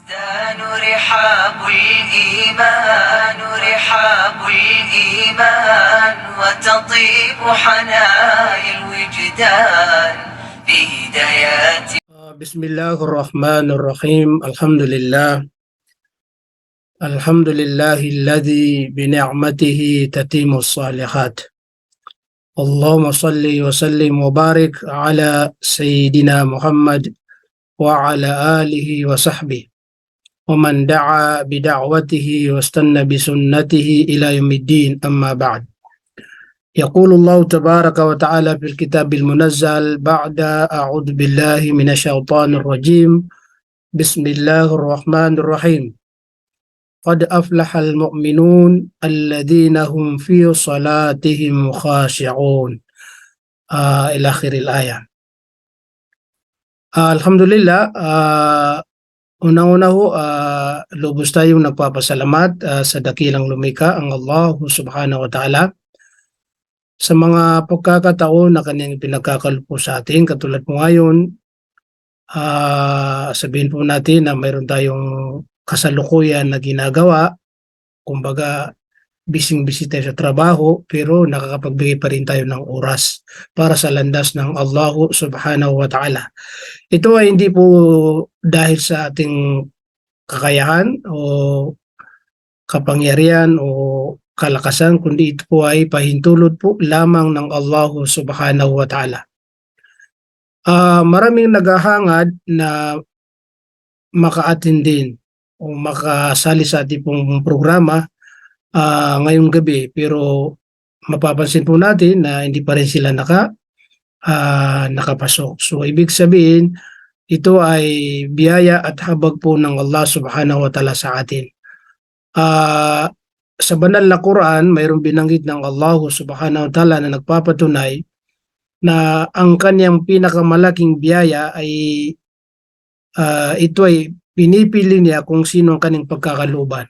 تزدان رحاب الإيمان وتطيب حنايا الوجدان بهدايات. بسم الله الرحمن الرحيم. الحمد لله الذي بنعمته تتم الصالحات. اللهم صل وسلم وبارك على سيدنا محمد وعلى آله وصحبه ومن دعا بدعوته واستنى بسنته إلى يوم الدين. أما بعد، يقول الله تبارك وتعالى في الكتاب المنزل بعد أعوذ بالله من الشيطان الرجيم. بسم الله الرحمن الرحيم. قد أفلح المؤمنون الذين هم في صلاتهم خاشعون. إلى آخر الآية. Alhamdulillah, unang-una ho, lubos tayong nagpapasalamat sa dakilang lumikha ang Allah subhanahu wa ta'ala sa mga pagkakataon na kanyang pinagkakaloob po sa atin. Katulad po ngayon, sabihin po natin na mayroon tayong kasalukuyan na ginagawa. Kumbaga, bising-bisi tayo sa trabaho pero nakakapagbigay pa rin tayo ng oras para sa landas ng Allah subhanahu wa ta'ala. Ito ay hindi po dahil sa ating kakayahan o kapangyarihan o kalakasan, kundi ito po ay pahintulot po lamang ng Allah subhanahu wa ta'ala. Maraming naghahangad na maka-attend din o makasali sa ating pong programa ngayong gabi, pero mapapansin po natin na hindi pa rin sila nakapasok. So ibig sabihin, ito ay biyaya at habag po ng Allah subhanahu wa ta'ala sa atin. Sa banal na Quran, mayroong binanggit ng Allah subhanahu wa ta'ala na nagpapatunay na ang kanyang pinakamalaking biyaya ay ito ay pinipili niya kung sino ang kanyang pagkakalooban.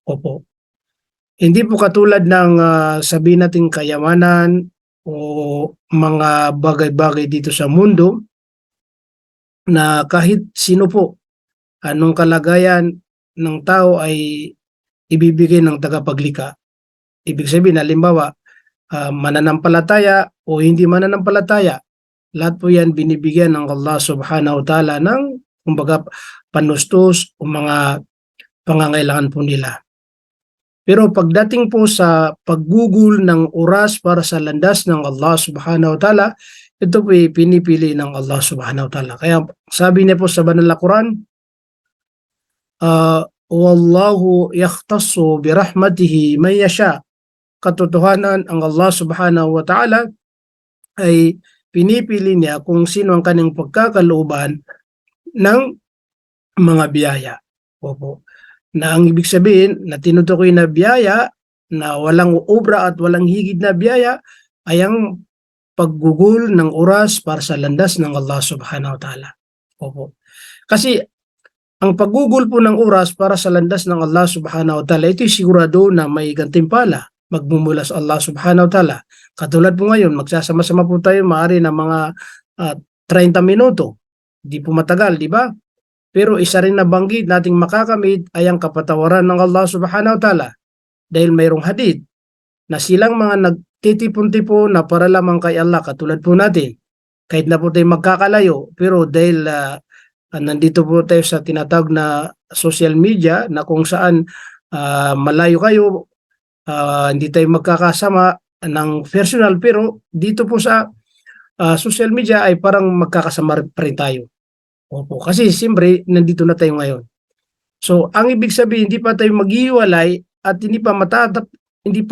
Opo. Hindi po katulad ng sabihin nating kayamanan o mga bagay-bagay dito sa mundo na kahit sino po, anong kalagayan ng tao ay ibibigay ng tagapaglikha. Ibig sabihin, halimbawa, mananampalataya o hindi mananampalataya, lahat po yan binibigyan ng Allah subhanahu wa ta'ala ng kumbaga panustos o mga pangangailangan po nila. Pero pagdating po sa paggugol ng oras para sa landas ng Allah subhanahu wa ta'ala, ito po ay pinipili ng Allah subhanahu wa ta'ala. Kaya sabi niya po sa banal na Quran, wallahu yakhtassu birahmatihi man yasha. Katotohanan, ang Allah subhanahu wa ta'ala ay pinipili niya kung sino ang kanyang pagkakalooban ng mga biyaya. Opo. Na ang ibig sabihin na tinutukoy na biyaya na walang obra at walang higit na biyaya ay ang paggugol ng oras para sa landas ng Allah subhanahu wa ta'ala. Opo. Kasi ang paggugol po ng oras para sa landas ng Allah subhanahu wa ta'ala, ito'y sigurado na may gantimpala magmumula sa Allah subhanahu wa ta'ala. Katulad po ngayon, magsasama-sama po tayo maaari na mga 30 minuto. Di po matagal, di ba? Pero isa rin na banggit nating makakamit ay ang kapatawaran ng Allah subhanahu wa ta'ala. Dahil mayroong hadith na silang mga nagtitipon-tipon na para lamang kay Allah, katulad po natin. Kahit na po tayo magkakalayo, pero dahil nandito po tayo sa tinatawag na social media na kung saan malayo kayo, hindi tayo magkakasama ng personal, pero dito po sa social media ay parang magkakasama pa rin tayo. Opo, kasi siyempre nandito na tayo ngayon. So ang ibig sabihin, hindi pa tayo maghiwalay at hindi pa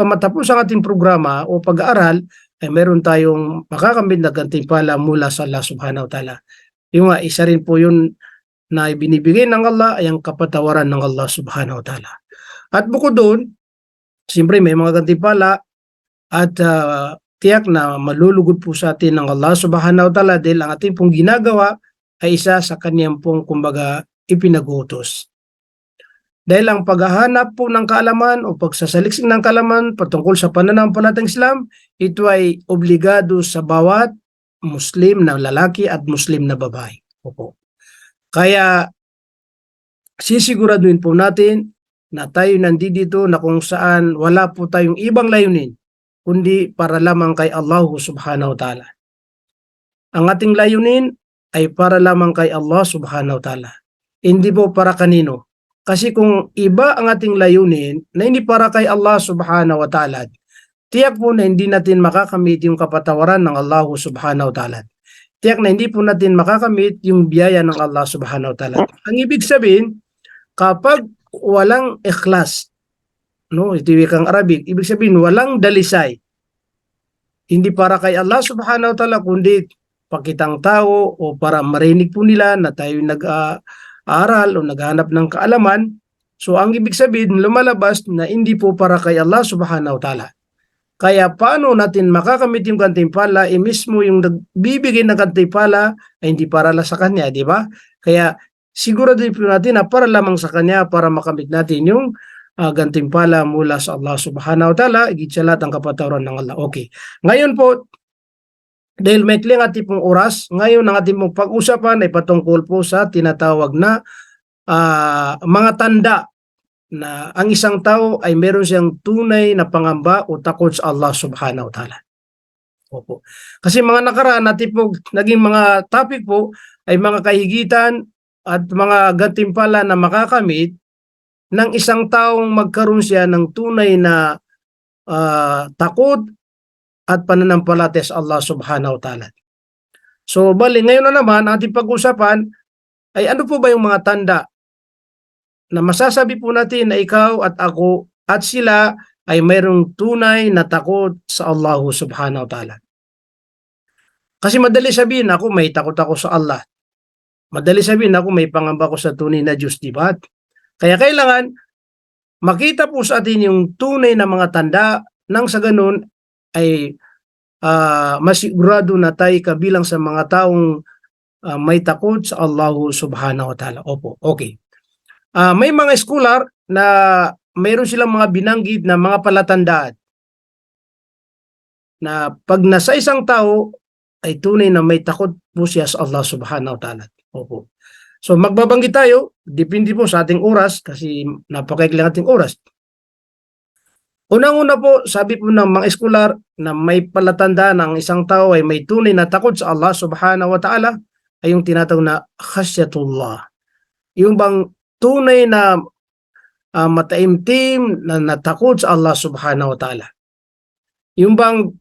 matapos ang ating programa o pag-aaral, ay meron tayong makakamit na gantimpala mula sa Allah subhanahu wa ta'ala. Yung isa rin po yun na ibinibigay ng Allah ay ang kapatawaran ng Allah subhanahu wa ta'ala. At bukod doon, siyempre may mga gantimpala at tiyak na malulugod po sa atin ng Allah subhanahu wa ta'ala dahil ang ating pong ginagawa ay isa sa kanyang pong kumbaga ipinag-utos. Dahil ang paghahanap po ng kaalaman o pagsasaliksik ng kaalaman patungkol sa pananampalatayang Islam, ito ay obligado sa bawat Muslim na lalaki at Muslim na babae. Opo. Kaya sisiguraduhin po natin na tayo nandito na kung saan wala po tayong ibang layunin kundi para lamang kay Allah subhanahu wa ta'ala. Ang ating layunin ay para lamang kay Allah subhanahu wa ta'ala. Hindi po para kanino. Kasi kung iba ang ating layunin na hindi para kay Allah subhanahu wa ta'ala, tiyak po na hindi natin makakamit yung kapatawaran ng Allah subhanahu wa ta'ala. Tiyak na hindi po natin makakamit yung biyaya ng Allah subhanahu wa ta'ala. Ang ibig sabihin, kapag walang ikhlas, no, ito wikang Arabic, ibig sabihin walang dalisay, hindi para kay Allah subhanahu wa ta'ala, kundi pakitang tao o para marinig po nila na tayo nag-aaral o naghanap ng kaalaman. So ang ibig sabihin, lumalabas na hindi po para kay Allah subhanahu wa ta'ala. Kaya paano natin makakamit yung gantimpala, mismo yung nagbibigay ng gantimpala ay hindi para lang sa kanya, di ba? Kaya sigurado po natin na para lamang sa kanya para makamit natin yung gantimpala mula sa Allah subhanahu wa ta'ala, higit sa lahat ang kapatawaran ng Allah. Okay. Ngayon po, dahil may kling ating pong oras, ngayon ang ating pong pag-usapan ay patungkol po sa tinatawag na mga tanda na ang isang tao ay meron siyang tunay na pangamba o takot sa Allah subhanahu wa ta'ala. Opo. Kasi mga nakaraan natin po, naging mga topic po ay mga kahigitan at mga gantimpala na makakamit ng isang taong magkaroon siya ng tunay na takot at pananampalataya sa Allah subhanahu wa ta'ala. So, bali, ngayon na naman, ating pag-usapan ay ano po ba yung mga tanda na masasabi po natin na ikaw at ako at sila ay mayroong tunay na takot sa Allah subhanahu wa ta'ala. Kasi madali sabihin ako may takot ako sa Allah. Madali sabihin ako may pangamba ko sa tunay na Diyos, di ba? Kaya kailangan makita po sa atin yung tunay na mga tanda nang sa ganun ay masigurado na tayo kabilang sa mga taong may takot sa Allah subhanahu wa ta'ala. Opo, okay. May mga scholar na mayroon silang mga binanggit na mga palatandaan na pag nasa isang tao ay tunay na may takot po siya sa Allah subhanahu wa ta'ala. Opo. So magbabanggit tayo, depende po sa ating oras kasi napakaikli ang ating oras. Unang-una po, sabi po ng mga scholar na may palatandaan ng isang tao ay may tunay na takot sa Allah subhanahu wa ta'ala ay yung tinatawag na khasyatullah. Yung bang tunay na mataimtim na natakot sa Allah subhanahu wa ta'ala. Yung bang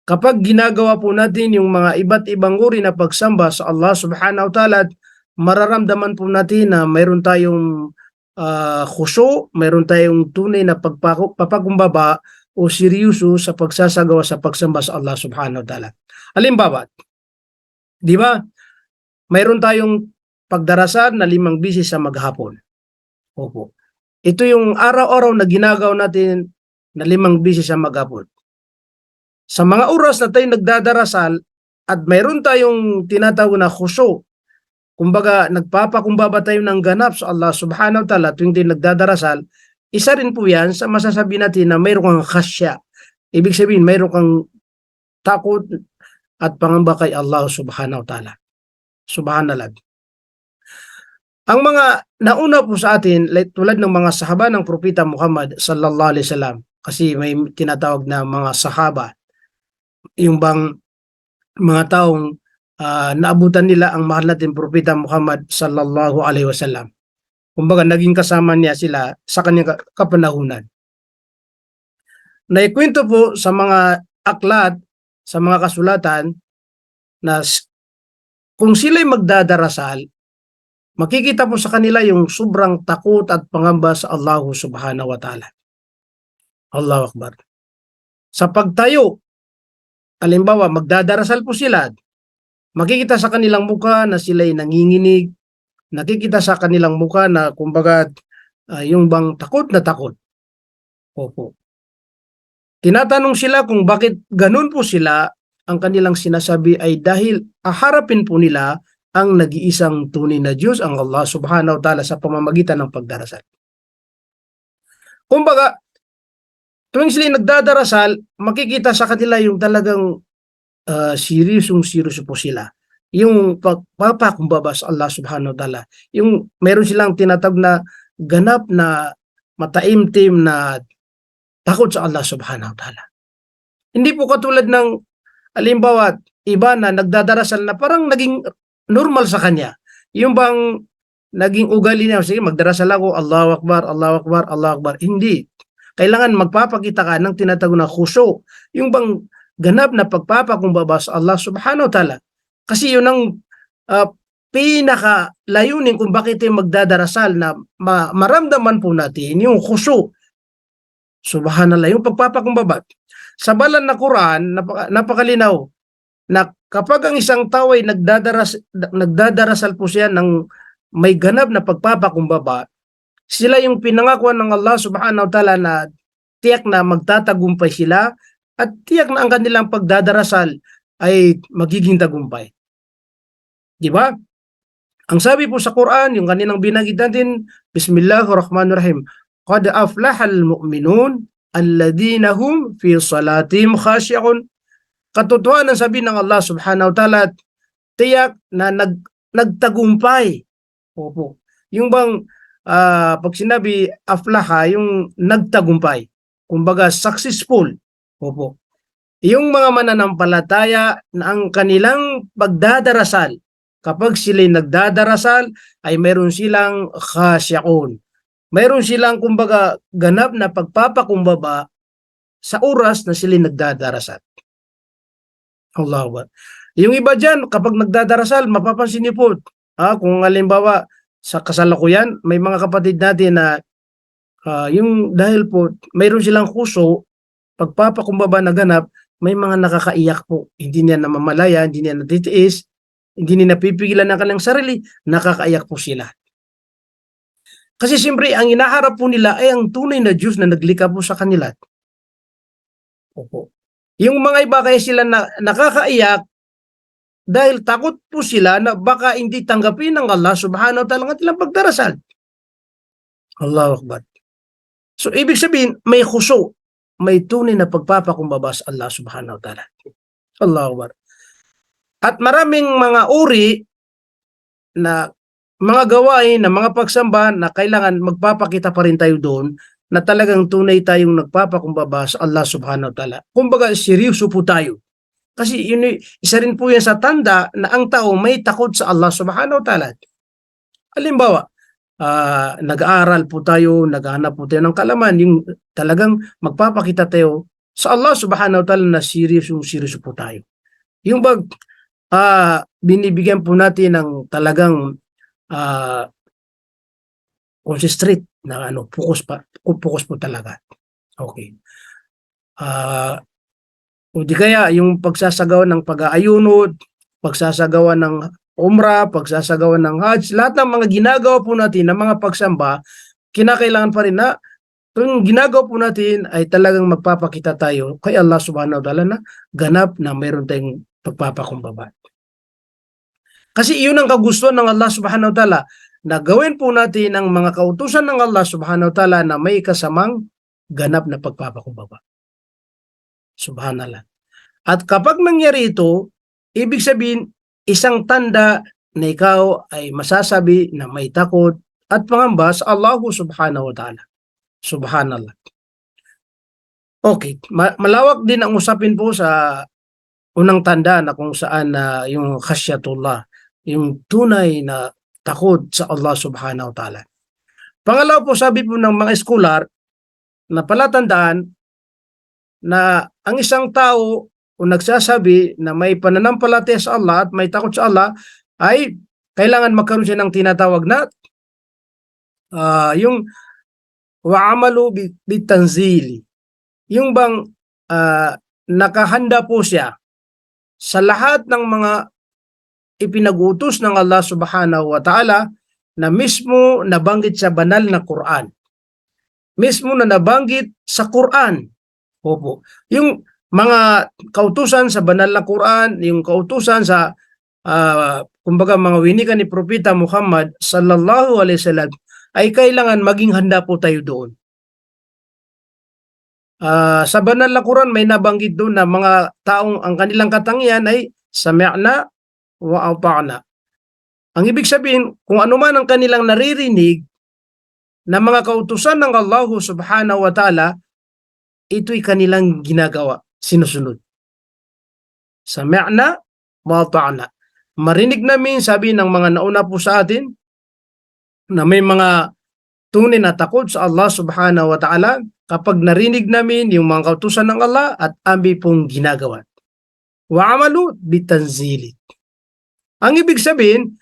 kapag ginagawa po natin yung mga iba't ibang uri na pagsamba sa Allah subhanahu wa ta'ala, mararamdaman po natin na mayroon tayong khusyu, mayroon tayong tunay na papakumbaba o seryoso sa pagsasagawa sa pagsamba sa Allah subhanahu wa ta'ala. Halimbawa, di ba, mayroon tayong pagdarasal na 5 bisis sa maghapon. Opo. Ito yung araw-araw na ginagawa natin na 5 bisis sa maghapon. Sa mga oras na tayo nagdadarasal at mayroon tayong tinatawag na khusyu, kumbaga nagpapakumbaba tayo ng ganap sa Allah subhanahu wa ta'ala tuwing tayo nagdadarasal, isa rin po yan sa masasabi natin na mayroon kang khasya. Ibig sabihin mayroon kang takot at pangamba kay Allah subhanahu wa ta'ala. Subhanallah. Ang mga nauna po sa atin, tulad ng mga sahaba ng Propeta Muhammad sallallahu alaihi wasallam, kasi may tinatawag na mga sahaba, yung bang mga taong naabutan nila ang mahal natin Propeta Muhammad sallallahu alaihi wasallam. Kumbaga naging kasama niya sila sa kanyang kapanahunan. Naikwento po sa mga aklat, sa mga kasulatan na kung sila'y magdadarasal, makikita po sa kanila yung sobrang takot at pangamba sa Allah subhanahu wa ta'ala. Allahu Akbar. Sa pagtayo, halimbawa magdadarasal po sila, makikita sa kanilang mukha na sila'y nanginginig, nakikita sa kanilang mukha na kumbaga yung bang takot na takot. Opo. Tinatanong sila kung bakit ganun po sila, ang kanilang sinasabi ay dahil aharapin po nila ang nag-iisang tunay na Diyos, ang Allah subhanahu wa ta'ala sa pamamagitan ng pagdarasal. Kumbaga, tuwing sila nagdadarasal, makikita sa kanila yung talagang seryoso po sila. yung pagpapakumbaba sa Allah subhanahu wa ta'ala. Yung meron silang tinatawag na ganap na mataimtim na takot sa Allah subhanahu wa ta'ala. Hindi po katulad ng halimbawa iba na nagdadarasal na parang naging normal sa kanya. Yung bang naging ugali niya, sige magdarasal ako, Allahu Akbar, Allahu Akbar, Allahu Akbar. Hindi. Kailangan magpapakita ka ng tinatawag na khusyu. Yung bang ganap na pagpapakumbaba sa Allah subhanahu wa ta'ala. Kasi yun ang pinaka layunin kung bakit tayo magdadarasal na maramdaman po natin yung khusyu. Subhanallah, yung pagpapakumbaba. Sa banal na Quran, napakalinaw na kapag ang isang tao ay nagdadarasal po siya ng may ganap na pagpapakumbaba, sila yung pinangakuan ng Allah subhanahu wa ta'ala na tiyak na magtatagumpay sila at tiyak na ang kanilang pagdadarasal ay magiging tagumpay. Di ba? Ang sabi po sa Quran, yung kaninang binanggit natin, Bismillahirrahmanirrahim, Qad aflahal mu'minun alladhina hum fi salatihim khashi'un. Katotohanan sabi ng Allah subhanahu wa ta'ala, tiyak na nagtagumpay. Opo. Yung bang pag sinabi aflaha, yung nagtagumpay. Kumbaga successful. Opo. Yung mga mananampalataya na ang kanilang pagdadarasal, kapag sila'y nagdadarasal, ay mayroon silang khashi'un. Mayroon silang kumbaga ganap na pagpapakumbaba sa oras na sila'y nagdadarasal. Allahu Akbar. Yung iba dyan, kapag nagdadarasal, mapapansin niyo po, kung halimbawa sa kasalukuyan, may mga kapatid natin na yung dahil po, mayroon silang khusyu, pagpapakumbaba na ganap, may mga nakakaiyak po. Hindi niya namamalaya, hindi niya natitiis, hindi niya napipigilan ng kanilang sarili, nakakaiyak po sila. Kasi siyempre, ang inaharap po nila ay ang tunay na Diyos na naglikha po sa kanila. Opo. Yung mga iba kaya sila nakakaiyak dahil takot po sila na baka hindi tanggapin ng Allah subhanahu wa ta'ala ang kanilang pagdarasal. Allahu Akbar. So, ibig sabihin, may khusyu, may tunay na pagpapakumbaba sa Allah subhanahu wa ta'ala. Allahu Akbar. At maraming mga uri na mga gawain na mga pagsamba na kailangan magpapakita pa rin tayo doon na talagang tunay tayong nagpapakumbaba sa Allah subhanahu wa ta'ala. Kumbaga, seryoso po tayo. Kasi yun, isa rin po yan sa tanda na ang tao may takot sa Allah subhanahu wa ta'ala. Halimbawa, nag-aaral po tayo, naghahanap po tayo ng kalaman, yung talagang magpapakita tayo sa Allah subhanahu wa ta'ala na seryoso po tayo. Yung binibigyan po natin ng talagang concentrate na focus po talaga. Okay. O di kaya yung pagsasagawa ng pag-aayunod, pagsasagawa ng umrah, pagsasagawa ng hajj, lahat ng mga ginagawa po natin ng mga pagsamba, kinakailangan pa rin na yung ginagawa po natin ay talagang magpapakita tayo kay Allah subhanahu wa ta'ala na ganap na mayroon tayong pagpapakumbaba. Kasi iyon ang kagustuhan ng Allah subhanahu wa ta'ala, na gawin po natin ang mga kautusan ng Allah subhanahu wa ta'ala na may kasamang ganap na pagpapakumbaba. Subhanallah. At kapag nangyari ito, ibig sabihin, isang tanda na ikaw ay masasabi na may takot at pangamba sa Allah subhanahu wa ta'ala. Subhanallah. Okay, malawak din ang usapin po sa unang tanda na kung saan yung khasyatullah, yung tunay na takot sa Allah subhanahu wa ta'ala. Pangalawa po, sabi po ng mga scholar na palatandaan na ang isang tao o nagsasabi na may pananampalataya sa Allah at may takot sa Allah ay kailangan magkaroon siya ng tinatawag na yung wa'amalu bitanzili. Yung bang nakahanda po siya sa lahat ng mga ipinag-utos ng Allah subhanahu wa ta'ala na mismo nabanggit sa banal na Quran. Mismo na nabanggit sa Quran. Opo. Yung mga kautusan sa banal na Quran, yung kautusan sa kumbaga mga winikan ni Propeta Muhammad sallallahu alaihi wasallam ay kailangan maging handa po tayo doon. Sa banal na Quran may nabanggit doon na mga taong ang kanilang katangian ay sami'na wa ata'na. Ang ibig sabihin, kung ano man ang kanilang naririnig na mga kautusan ng Allah subhanahu wa ta'ala, ito'y kanilang ginagawa, sinusunod. Sami'na wa ata'na. Marinig namin, sabi ng mga nauna po sa atin, na may mga tunay na takot sa Allah subhanahu wa ta'ala kapag narinig namin yung mga kautusan ng Allah at ambi pong ginagawa. Wa amalu bitanzili. Ang ibig sabihin,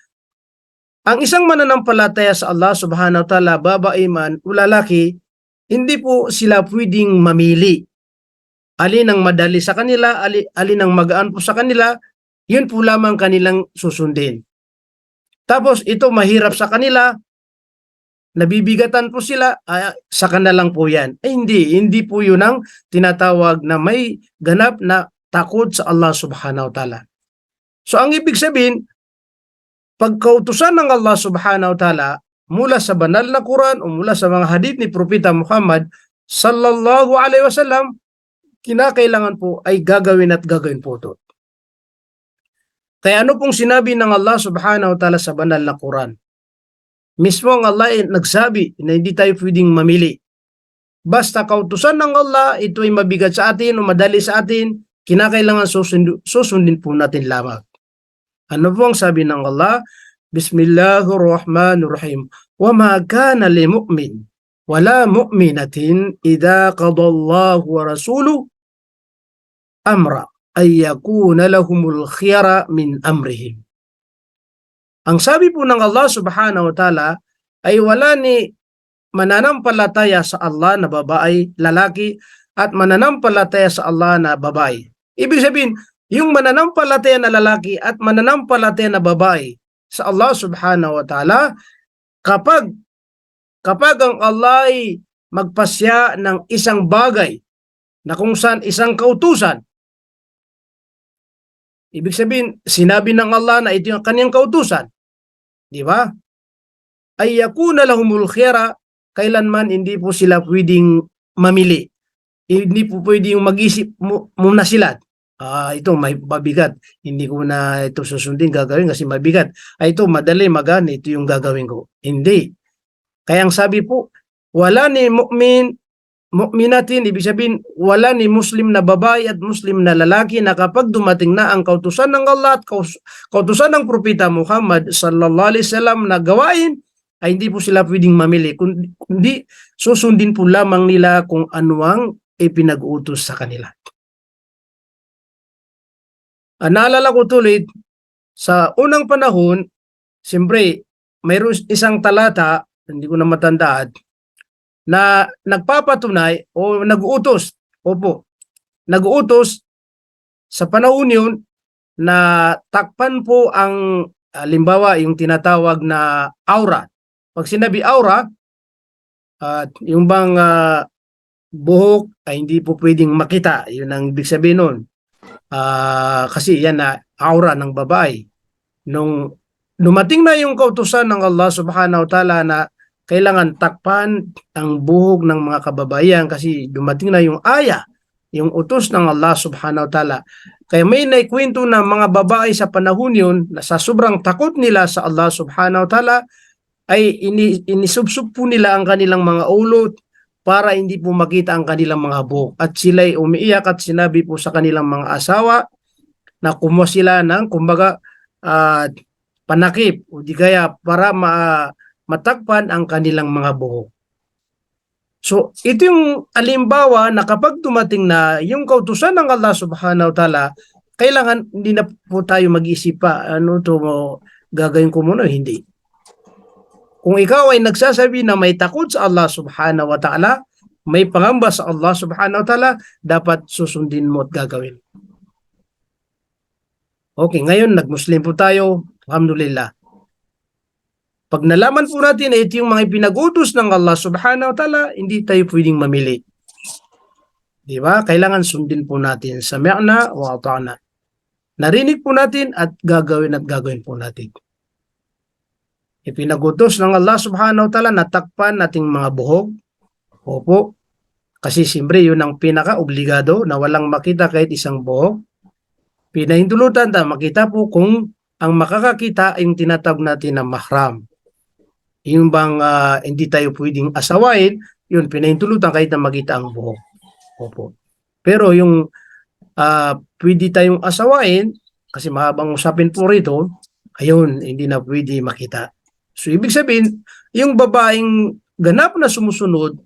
ang isang mananampalataya sa Allah subhanahu wa ta'ala, babae man o lalaki, hindi po sila pwedeng mamili. Alin ang madali sa kanila, alin ang magaan po sa kanila, yun po lamang kanilang susundin. Tapos ito mahirap sa kanila, nabibigatan po sila, sa kanilang po yan. Hindi po yun ang tinatawag na may ganap na takot sa Allah subhanahu wa ta'ala. So ang ibig sabihin, pagkautusan ng Allah subhanahu wa ta'ala mula sa banal na Quran o mula sa mga hadith ni Propeta Muhammad sallallahu alaihi wasallam, kinakailangan po ay gagawin at gagawin po ito. Kaya ano pong sinabi ng Allah subhanahu wa ta'ala sa banal na Quran? Mismo ang Allah ay nagsabi na hindi tayo pwedeng mamili. Basta kautusan ng Allah, ito ay mabigat sa atin o madali sa atin, kinakailangan susundin po natin lamang. Ano po ang sabi ng Allah? Bismillahirrahmanirrahim. Wa ma kana li mu'min wala mu'minatin idza qada Allahu wa rasuluhu amra ay yakuna lahumul khiyara min amrihim. Ang sabi po ng Allah subhanahu wa ta'ala ay wala ni mananampalataya sa Allah na babae, lalaki, at mananampalataya sa Allah na babae. Ibig sabihin, yung mananampalataya na lalaki at mananampalataya na babae sa Allah subhanahu wa ta'ala, kapag ang Allah ay magpasya ng isang bagay na kung saan isang kautusan, ibig sabihin, sinabi ng Allah na ito yung kanyang kautusan, di ba? Ay yakuna lahumul khiyara, kailanman hindi po sila pwedeng mamili. Hindi po pwedeng mag-isip muna sila. Ito may mabigat, hindi ko na ito susundin, gagawin kasi mabigat. Ito madali, magaan, ito yung gagawin ko. Hindi. Kaya ang sabi po, wala ni mu'minatin, ibig sabihin, wala ni Muslim na babae at Muslim na lalaki na kapag dumating na ang kautusan ng Allah at kautusan ng Propeta Muhammad sallallahu alaihi wasallam na gawain, ay hindi po sila pwedeng mamili, kundi susundin po lamang nila kung ano ang ipinag-utos sa kanila. Naalala ko tuloy, sa unang panahon, siyempre, mayroon isang talata, hindi ko na matandaan, na nagpapatunay o nag-uutos, nag-uutos sa panahon yun na takpan po ang, halimbawa, yung tinatawag na aura. Pag sinabi aura, yung bang buhok ay hindi po pwedeng makita, yun ang ibig sabihin nun. Kasi yan na aura ng babae. Nung dumating na yung kautusan ng Allah subhanahu wa ta'ala na kailangan takpan ang buhok ng mga kababaihan kasi dumating na yung aya, yung utos ng Allah subhanahu wa ta'ala. Kaya may naikwento na mga babae sa panahon yun na sa sobrang takot nila sa Allah subhanahu wa ta'ala ay inisubsub po nila ang kanilang mga ulo para hindi po makita ang kanilang mga buhok. At sila'y umiiyak at sinabi po sa kanilang mga asawa na kumuha sila ng, kumbaga, panakip o di kaya para matakpan ang kanilang mga buhok. So, ito yung alimbawa na kapag dumating na yung kautusan ng Allah subhanahu wa ta'ala, kailangan hindi na po tayo mag-isip pa, ano to, gagawin ko muna, hindi. Kung ikaw ay nagsasabi na may takot sa Allah subhanahu wa ta'ala, may pangamba sa Allah subhanahu wa ta'ala, dapat susundin mo at gagawin. Okay, ngayon nag-Muslim po tayo, alhamdulillah. Pag nalaman po natin na ito yung mga pinag-utos ng Allah subhanahu wa ta'ala, hindi tayo pwedeng mamili. Di ba? Kailangan sundin po natin. Sami'na wa ata'na. Narinig po natin at gagawin po natin. Ipinag-utos ng Allah subhanahu wa ta'ala na takpan nating mga buhok. Opo. Kasi siyempre yun ang pinaka-obligado na walang makita kahit isang buhok. Pinahintulutan na makita po kung ang makakakita ay yung tinatawag natin na mahram. Yung bang hindi tayo pwedeng asawain, yun, pinahintulutan kahit na makita ang buhok. Opo. Pero yung pwede tayong asawain, kasi mahabang usapin po rito, ayun, hindi na pwede makita. So, ibig sabihin, yung babaeng ganap na sumusunod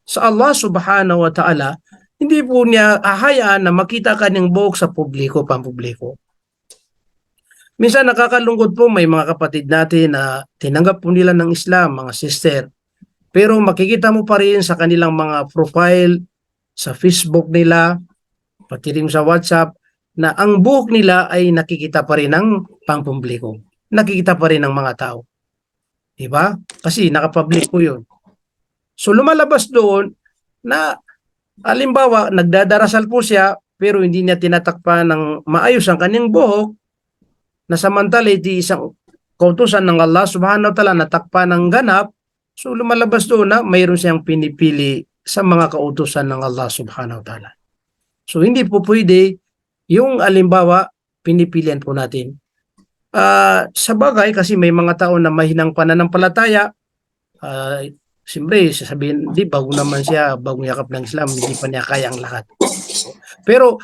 sa Allah subhanahu wa ta'ala, hindi po niya ahayaan na makita kanyang buhok sa publiko, pampubliko. Minsan nakakalungkot po, may mga kapatid natin na tinanggap po nila ng Islam, mga sister. Pero makikita mo pa rin sa kanilang mga profile, sa Facebook nila, pati rin sa WhatsApp, na ang buhok nila ay nakikita pa rin ng pampubliko. Nakikita pa rin ng mga tao. Diba? Kasi nakapublic po yun. So lumalabas doon na halimbawa nagdadarasal po siya pero hindi niya tinatakpan ng maayos ang kanyang buhok, na samantala iti isang kautusan ng Allah subhanahu wa ta'ala natakpan ng ganap. So lumalabas doon na mayroon siyang pinipili sa mga kautusan ng Allah subhanahu wa ta'ala. So hindi po pwede yung alimbawa pinipilian po natin. Sa bagay kasi may mga tao na mahinang pananampalataya, siyempre sasabihin, di, bago naman siya, bagong yakap ng Islam, hindi pa niya kaya ang lahat. Pero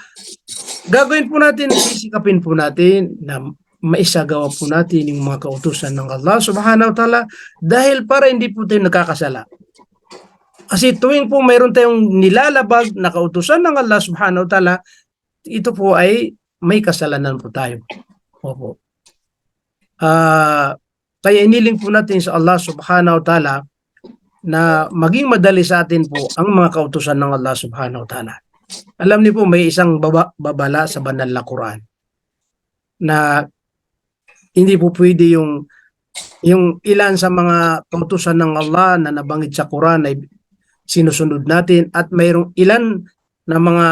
gagawin po natin, sisikapin po natin na maisagawa po natin yung mga kautusan ng Allah subhanahu wa ta'ala, dahil para hindi po tayo nagkakasala. Kasi tuwing po mayroon tayong nilalabag na kautusan ng Allah subhanahu wa ta'ala, ito po ay may kasalanan po tayo. Opo. Kaya iniling po natin sa Allah subhanahu wa ta'ala na maging madali sa atin po ang mga kautusan ng Allah subhanahu wa ta'ala. Alam niyo po, may isang babala sa banal na Quran na hindi po pwede yung ilan sa mga kautusan ng Allah na nabanggit sa Quran ay sinusunod natin, at mayroong ilan na mga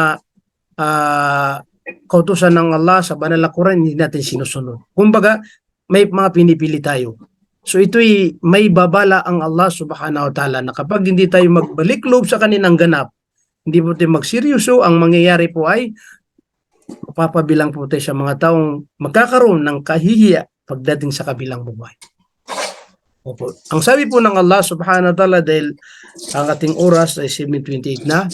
kautusan ng Allah sa banal na Quran hindi natin sinusunod. Kumbaga, may mga pinipili tayo. So ito'y may babala ang Allah subhanahu wa ta'ala na kapag hindi tayo magbalik loob sa kaninang ganap, hindi po tayo magseryoso, ang mangyayari po ay mapapabilang po tayo sa mga taong magkakaroon ng kahihiya pagdating sa kabilang buhay. Opo. Ang sabi po ng Allah subhanahu wa ta'ala, dahil ang ating oras ay 7:28 na,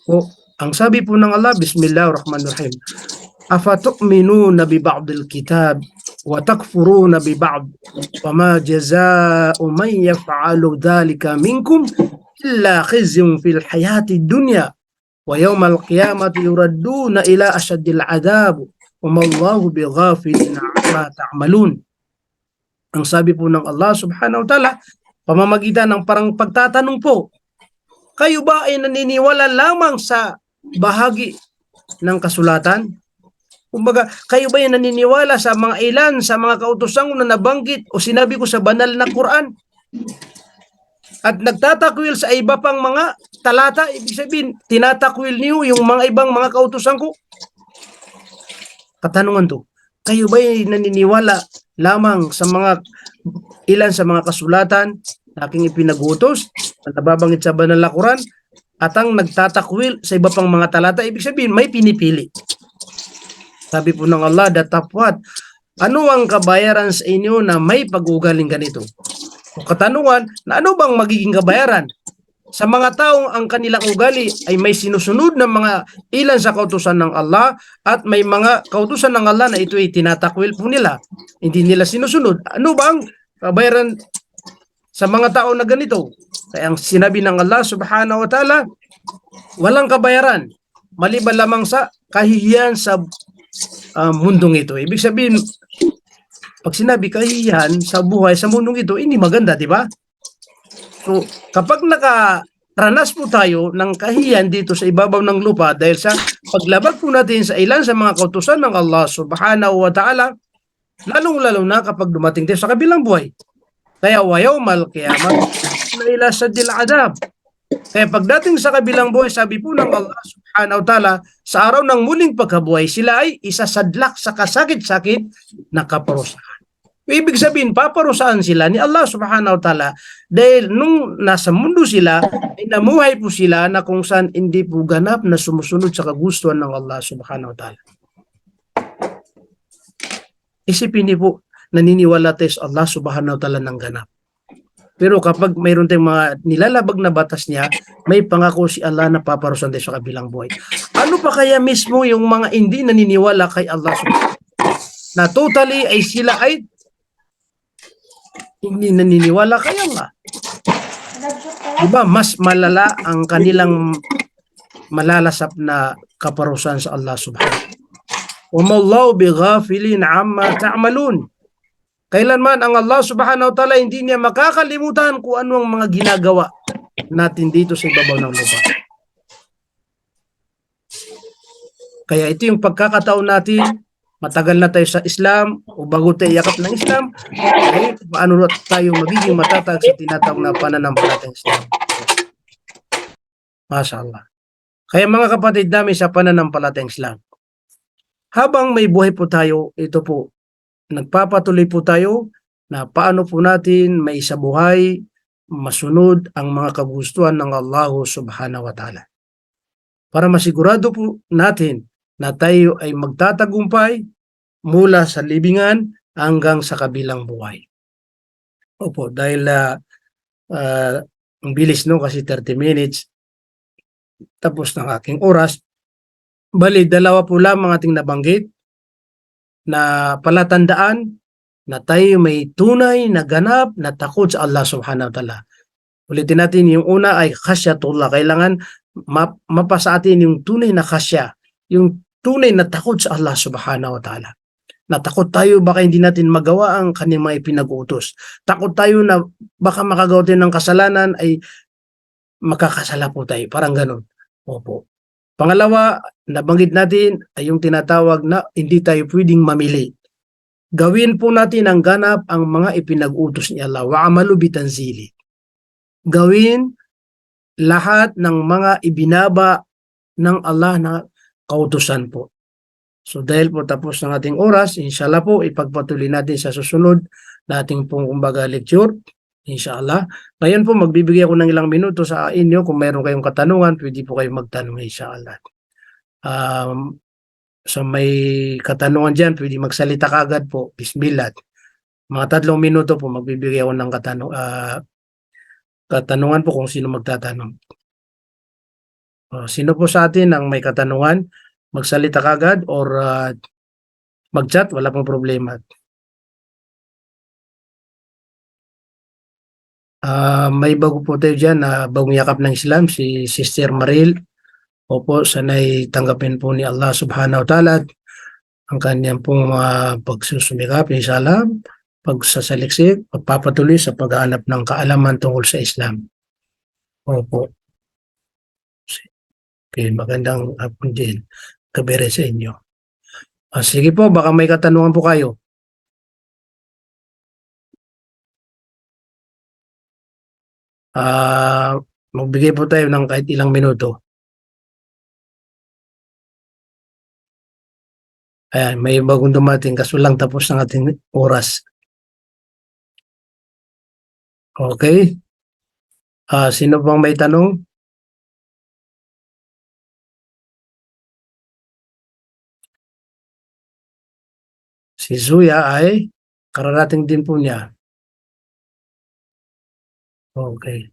o, ang sabi po ng Allah, Bismillahirrahmanirrahim, afatu'minuna bi ba'dil kitab wa takfuruna bi ba'd wa ma jazaa'u man yaf'alu dhalika minkum illa khizyun fil hayati dunya wa yawmal qiyamati yuradduna ila ashaddil 'adab wa ma Allahu bighafilin 'amma ta'malun. Ang sabi po ng Allah subhanahu wa ta'ala, pamamagitan ng parang pagtatanong po, kayo ba ay naniniwala lamang sa bahagi ng kasulatan? Kumbaga, kayo ba ay naniniwala sa mga ilan sa mga kautusan na nabanggit o sinabi ko sa banal na Quran? At nagtatakwil sa iba pang mga talata, ibig sabihin, tinatakwil niyo yung mga ibang mga kautusan ko? Katanungan to, kayo ba ay naniniwala lamang sa mga ilan sa mga kasulatan na aking ipinagutos na nababanggit sa banal na Quran, at ang nagtatakwil sa iba pang mga talata, ibig sabihin, may pinipili. Sabi po ng Allah, datapwat, ano ang kabayaran sa inyo na may pag-ugaling ganito? O katanungan, na ano bang magiging kabayaran? Sa mga taong ang kanilang ugali ay may sinusunod ng mga ilan sa kautusan ng Allah, at may mga kautusan ng Allah na ito ay tinatakwil po nila, hindi nila sinusunod. Ano bang kabayaran sa mga tao na ganito? Kaya ang sinabi ng Allah subhanahu wa ta'ala, walang kabayaran maliban lamang sa kahihiyan sa mundong ito. Ibig sabihin, pag sinabi kahihiyan sa buhay sa mundong ito, hindi maganda, di ba? So, kapag nakaranas po tayo ng kahihiyan dito sa ibabaw ng lupa dahil sa paglabag po natin sa ilan sa mga kautusan ng Allah subhanahu wa ta'ala, lalong-lalo na kapag dumating tayo sa kabilang buhay. Kaya wayawmal qiyamah na ila saddil adab. Kaya pagdating sa kabilang buhay, sabi po ng Allah subhanahu wa ta'ala, sa araw ng muling pagkabuhay, sila ay isasadlak sa kasakit-sakit na kaparusahan. Ibig sabihin, paparusahan sila ni Allah subhanahu wa ta'ala dahil nung nasa mundo sila, ay namuhay po sila na kung saan hindi po ganap na sumusunod sa kagustuhan ng Allah subhanahu wa ta'ala. isipin niyo po, naniniwala tayo sa Allah subhanahu wa ta'ala ng ganap. Pero kapag mayroon tayong mga nilalabag na batas niya, may pangako si Allah na paparusahan tayo sa kabilang buhay. Ano pa kaya mismo yung mga hindi naniniwala kay Allah subhanahu wa ta'ala? Na totally ay sila ay hindi naniniwala kay Allah. Diba, mas malala ang kanilang malalasap na kaparusahan sa Allah subhanahu wa ta'ala. وَمَا اللَّهُ بِغَافِلٍ عَمَّا تَعْمَلُونَ. Kailanman ang Allah subhanahu wa ta'ala hindi niya makakalimutan kung ano ang mga ginagawa natin dito sa ibabaw ng lupa. Kaya ito yung pagkakataon natin, matagal na tayo sa Islam o bago tayo yakap ng Islam, ay paano tayo magiging matatag sa tinatawag na pananampalatayang Islam. Mashallah. Kaya mga kapatid namin sa pananampalatayang Islam, habang may buhay po tayo, ito po, nagpapatuloy po tayo na paano po natin maisabuhay, masunod ang mga kagustuhan ng Allah subhanahu wa ta'ala. Para masigurado po natin na tayo ay magtatagumpay mula sa libingan hanggang sa kabilang buhay. Opo, dahil ang bilis no kasi 30 minutes tapos ng aking oras. Bali, dalawa po lamang ating nabanggit na palatandaan na tayo may tunay na ganap na takot sa Allah subhanahu wa ta'ala. Ulitin natin, yung una ay khasyatullah. Kailangan mapasa atin yung tunay na khasya, yung tunay na takot sa Allah subhanahu wa ta'ala. Natakot tayo baka hindi natin magawa ang kanyang mga ipinag-uutos. Takot tayo na baka makagawa tayo ng kasalanan ay makakasala po tayo. Parang ganun. Opo. Pangalawa, nabanggit natin ay yung tinatawag na hindi tayo pwedeng mamili. Gawin po natin ang ganap ang mga ipinag-utos ni Allah. Wa'amalu bitanzili. Gawin lahat ng mga ibinaba ng Allah na kautusan po. So dahil po tapos ng ating oras, inshallah po ipagpatuloy natin sa susunod na ating pong kumbaga lecture. Inshallah. Ngayon po magbibigay ako ng ilang minuto sa inyo. Kung mayroon kayong katanungan, pwede po kayong magtanong inshallah. So may katanungan dyan, pwede magsalita kagad po. Bismillah. Mga 3 minuto po magbibigay ako ng katanungan po kung sino magtatanong. Sino po sa atin ang may katanungan? Magsalita kagad or mag-chat, wala pong problema. May bago po tayo dyan na bagong yakap ng Islam, si Sister Maril. Opo, sanay tanggapin po ni Allah subhanahu wa ta'ala ang kanyang pong pagsusumikap, inshallah, pagsasaliksik, pagpapatuloy sa paghahanap ng kaalaman tungkol sa Islam. Opo. Okay, magandang hapon din. Gabi rin sa inyo. Sige po, baka may katanungan po kayo. Magbigay po tayo ng kahit ilang minuto. Ayan, may bagong dumating kaso lang tapos ng ating oras. Okay. Sino pang may tanong? Si Zuya ay kararating din po niya. Okay.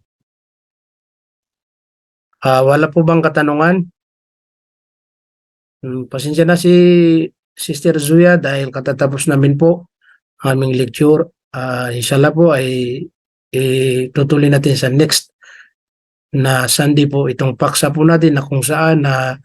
Wala po bang katanungan? Pasensya na si Sister Zuya dahil katatapos namin po ang aming lecture. Inshallah po ay tutuloy natin sa next na Sunday po itong paksa po natin na kung saan na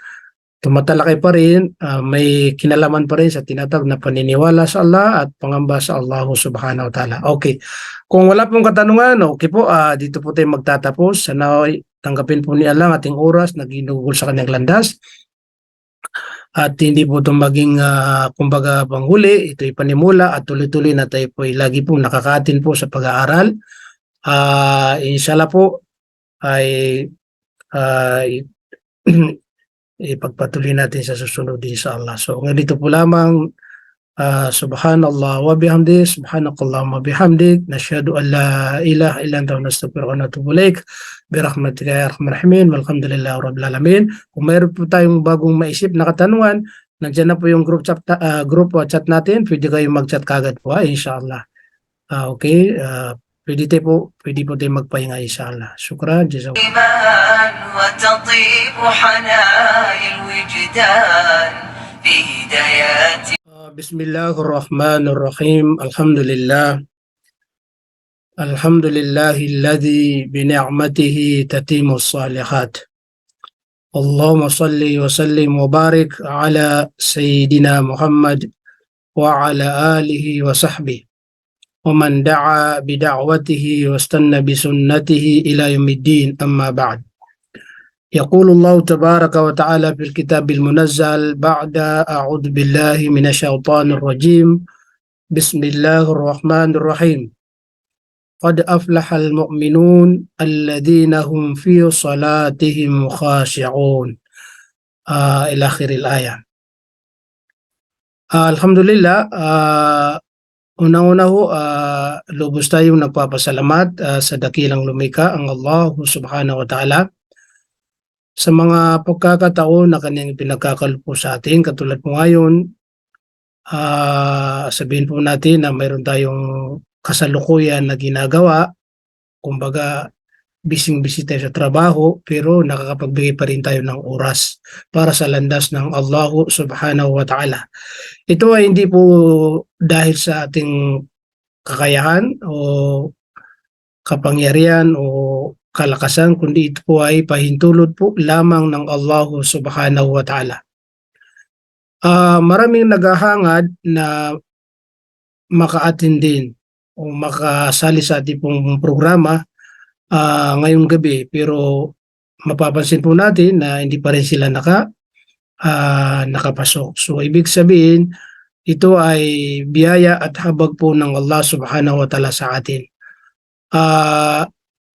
tumatalakay pa rin, may kinalaman pa rin sa tinatawag na paniniwala sa Allah at pangamba sa Allah subhanahu wa ta'ala. Okay. Kung wala pong katanungan, okay po, dito po tayo magtatapos. Sana tanggapin po ni Allah ang ating oras na ginugol sa kanyang landas. At hindi po ito maging kumbaga panghuli, ito'y panimula at tuloy-tuloy na tayo po lagi po nakakatin po sa pag-aaral. Inshallah po ay ipagpatuloy natin sa susunod inshallah. So ganito po lamang, subhanallah wa bihamdi, subhanakallahumma bihamdik, nashhadu an la ilaha illa anta nastaghfiruka wa natubu ilaik, birahmatika ya arhamar rahimin, walhamdulillahi rabbil alamin. Kung mayroon po tayong bagong maisip na katanungan, Nandiyan na po yung group chat natin. Pwede kayong mag-chat kagad po, inshallah. Okay, pwede po tayo magpahinga, inshallah. Shukran, jazakallah. الإيمان وتطيب حنايا الوجدان في هدايات Bismillahirrahmanirrahim. Alhamdulillah. Alhamdulillahilladzi bini'matihi tatimmus salihat. Allahumma salli wa sallim wa barik ala Sayyidina Muhammad wa ala alihi wa sahbihi wa man da'a bida'watihi wa istanna bisunnatihi ila yaumiddin, amma ba'd. يقول الله تبارك وتعالى في الكتاب المنزل بعد أعوذ بالله من الشيطان الرجيم بسم الله الرحمن الرحيم قد أفلح المؤمنون الذين هم في صلاتهم خاشعون إلى آخر الآية. Alhamdulillah, unang-una ho, lubos tayong nagpapasalamat sa dakilang lumikha ang Allah subhanahu wa ta'ala sa mga pagkakataon na kanyang pinagkakalupo sa atin. Katulad po ngayon, sabihin po natin na mayroon tayong kasalukuyan na ginagawa. Kumbaga, bising-busy tayo sa trabaho, pero nakakapagbigay pa rin tayo ng oras para sa landas ng Allah subhanahu wa ta'ala. Ito ay hindi po dahil sa ating kakayahan o kapangyarihan o kalakasan, kundi ito po ay pahintulot po lamang ng Allah subhanahu wa ta'ala. Maraming naghahangad na maka-attend din o makasali sa ating pong programa ngayong gabi, pero mapapansin po natin na hindi pa rin sila nakapasok. So ibig sabihin, ito ay biyaya at habag po ng Allah subhanahu wa ta'ala sa atin.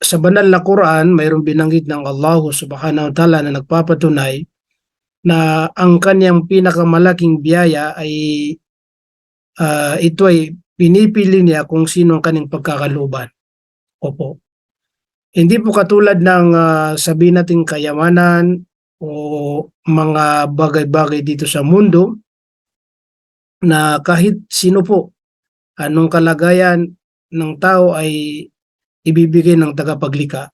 Sa banal na Quran, mayroong binanggit ng Allah subhanahu wa ta'ala na nagpapatunay na ang kanyang pinakamalaking biyaya ay ito ay pinipili niya kung sino ang kanyang pagkakalooban. Opo. Hindi po katulad ng sabihin nating kayamanan o mga bagay-bagay dito sa mundo na kahit sino po, anong kalagayan ng tao ay ibibigay ng tagapaglikha.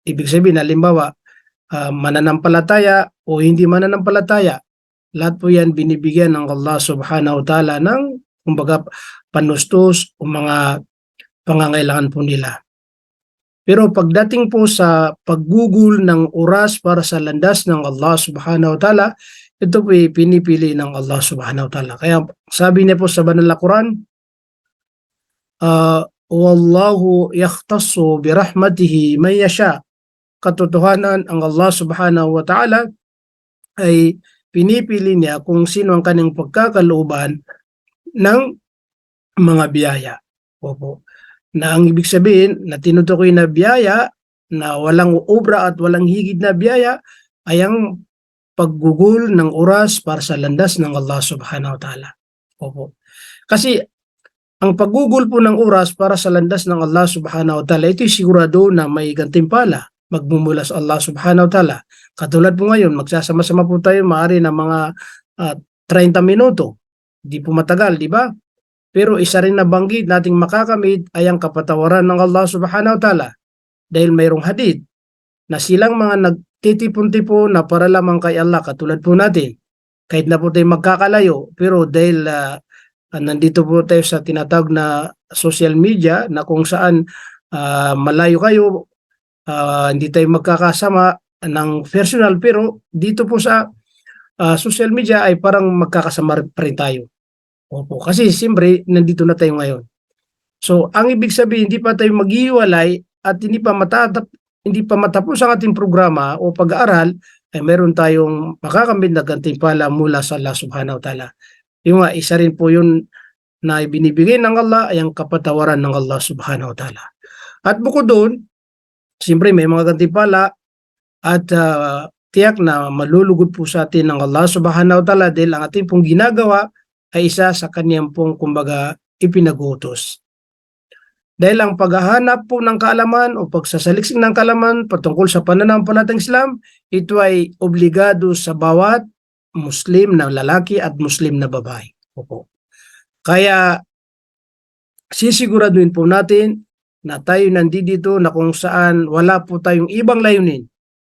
Ibig sabihin, halimbawa, mananampalataya o hindi mananampalataya, lahat po yan binibigyan ng Allah subhanahu wa ta'ala ng kumbaga panustos o mga pangangailangan po nila. Pero pagdating po sa paggugol ng oras para sa landas ng Allah subhanahu wa ta'ala, ito po ay pinipili ng Allah subhanahu wa ta'ala. Kaya sabi niya po sa banal na Quran, wallahu yakhtassu birahmatihi man yasha. Katotohanan, ang Allah subhanahu wa ta'ala ay pinipili niya kung sino ang kanyang pagkakalooban ng mga biyaya. Opo. Na ang ibig sabihin na tinutukoy na biyaya na walang obra at walang higit na biyaya ay ang paggugol ng oras para sa landas ng Allah subhanahu wa ta'ala. Opo. Kasi ang paggugol po ng oras para sa landas ng Allah subhanahu wa ta'ala, ito'y sigurado na may gantimpala magmumula sa Allah subhanahu wa ta'ala. Katulad po ngayon, magsasama-sama po tayo maaari ng mga 30 minuto. Di po matagal, di ba? Pero isa rin na banggit nating makakamit ay ang kapatawaran ng Allah subhanahu wa ta'ala. Dahil mayroong hadith na silang mga nagtitipon-tipon na para lamang kay Allah, katulad po natin. Kahit na po tayo magkakalayo, pero dahil nandito po tayo sa tinatawag na social media na kung saan malayo kayo, hindi tayo magkakasama ng personal, pero dito po sa social media ay parang magkakasama pa rin tayo. Opo, kasi siyempre nandito na tayo ngayon. So ang ibig sabihin, hindi pa tayo maghiwalay at hindi pa matapos ang ating programa o pag-aaral, ay meron tayong makakamit na gantimpala mula sa Allah subhanahu wa ta'ala. Yung isa rin po yun na ibinibigay ng Allah ay ang kapatawaran ng Allah subhanahu wa ta'ala. At bukod doon, siyempre may mga gantimpala at tiyak na malulugod po sa atin ng Allah subhanahu wa ta'ala dahil ang ating pong ginagawa ay isa sa kanyang pong kumbaga ipinagutos. Dahil ang paghahanap po ng kaalaman o pagsasaliksik ng kaalaman patungkol sa pananampalatayang Islam, ito ay obligado sa bawat Muslim na lalaki at Muslim na babae. Opo. Kaya sisiguraduhin po natin na tayo nandito na kung saan wala po tayong ibang layunin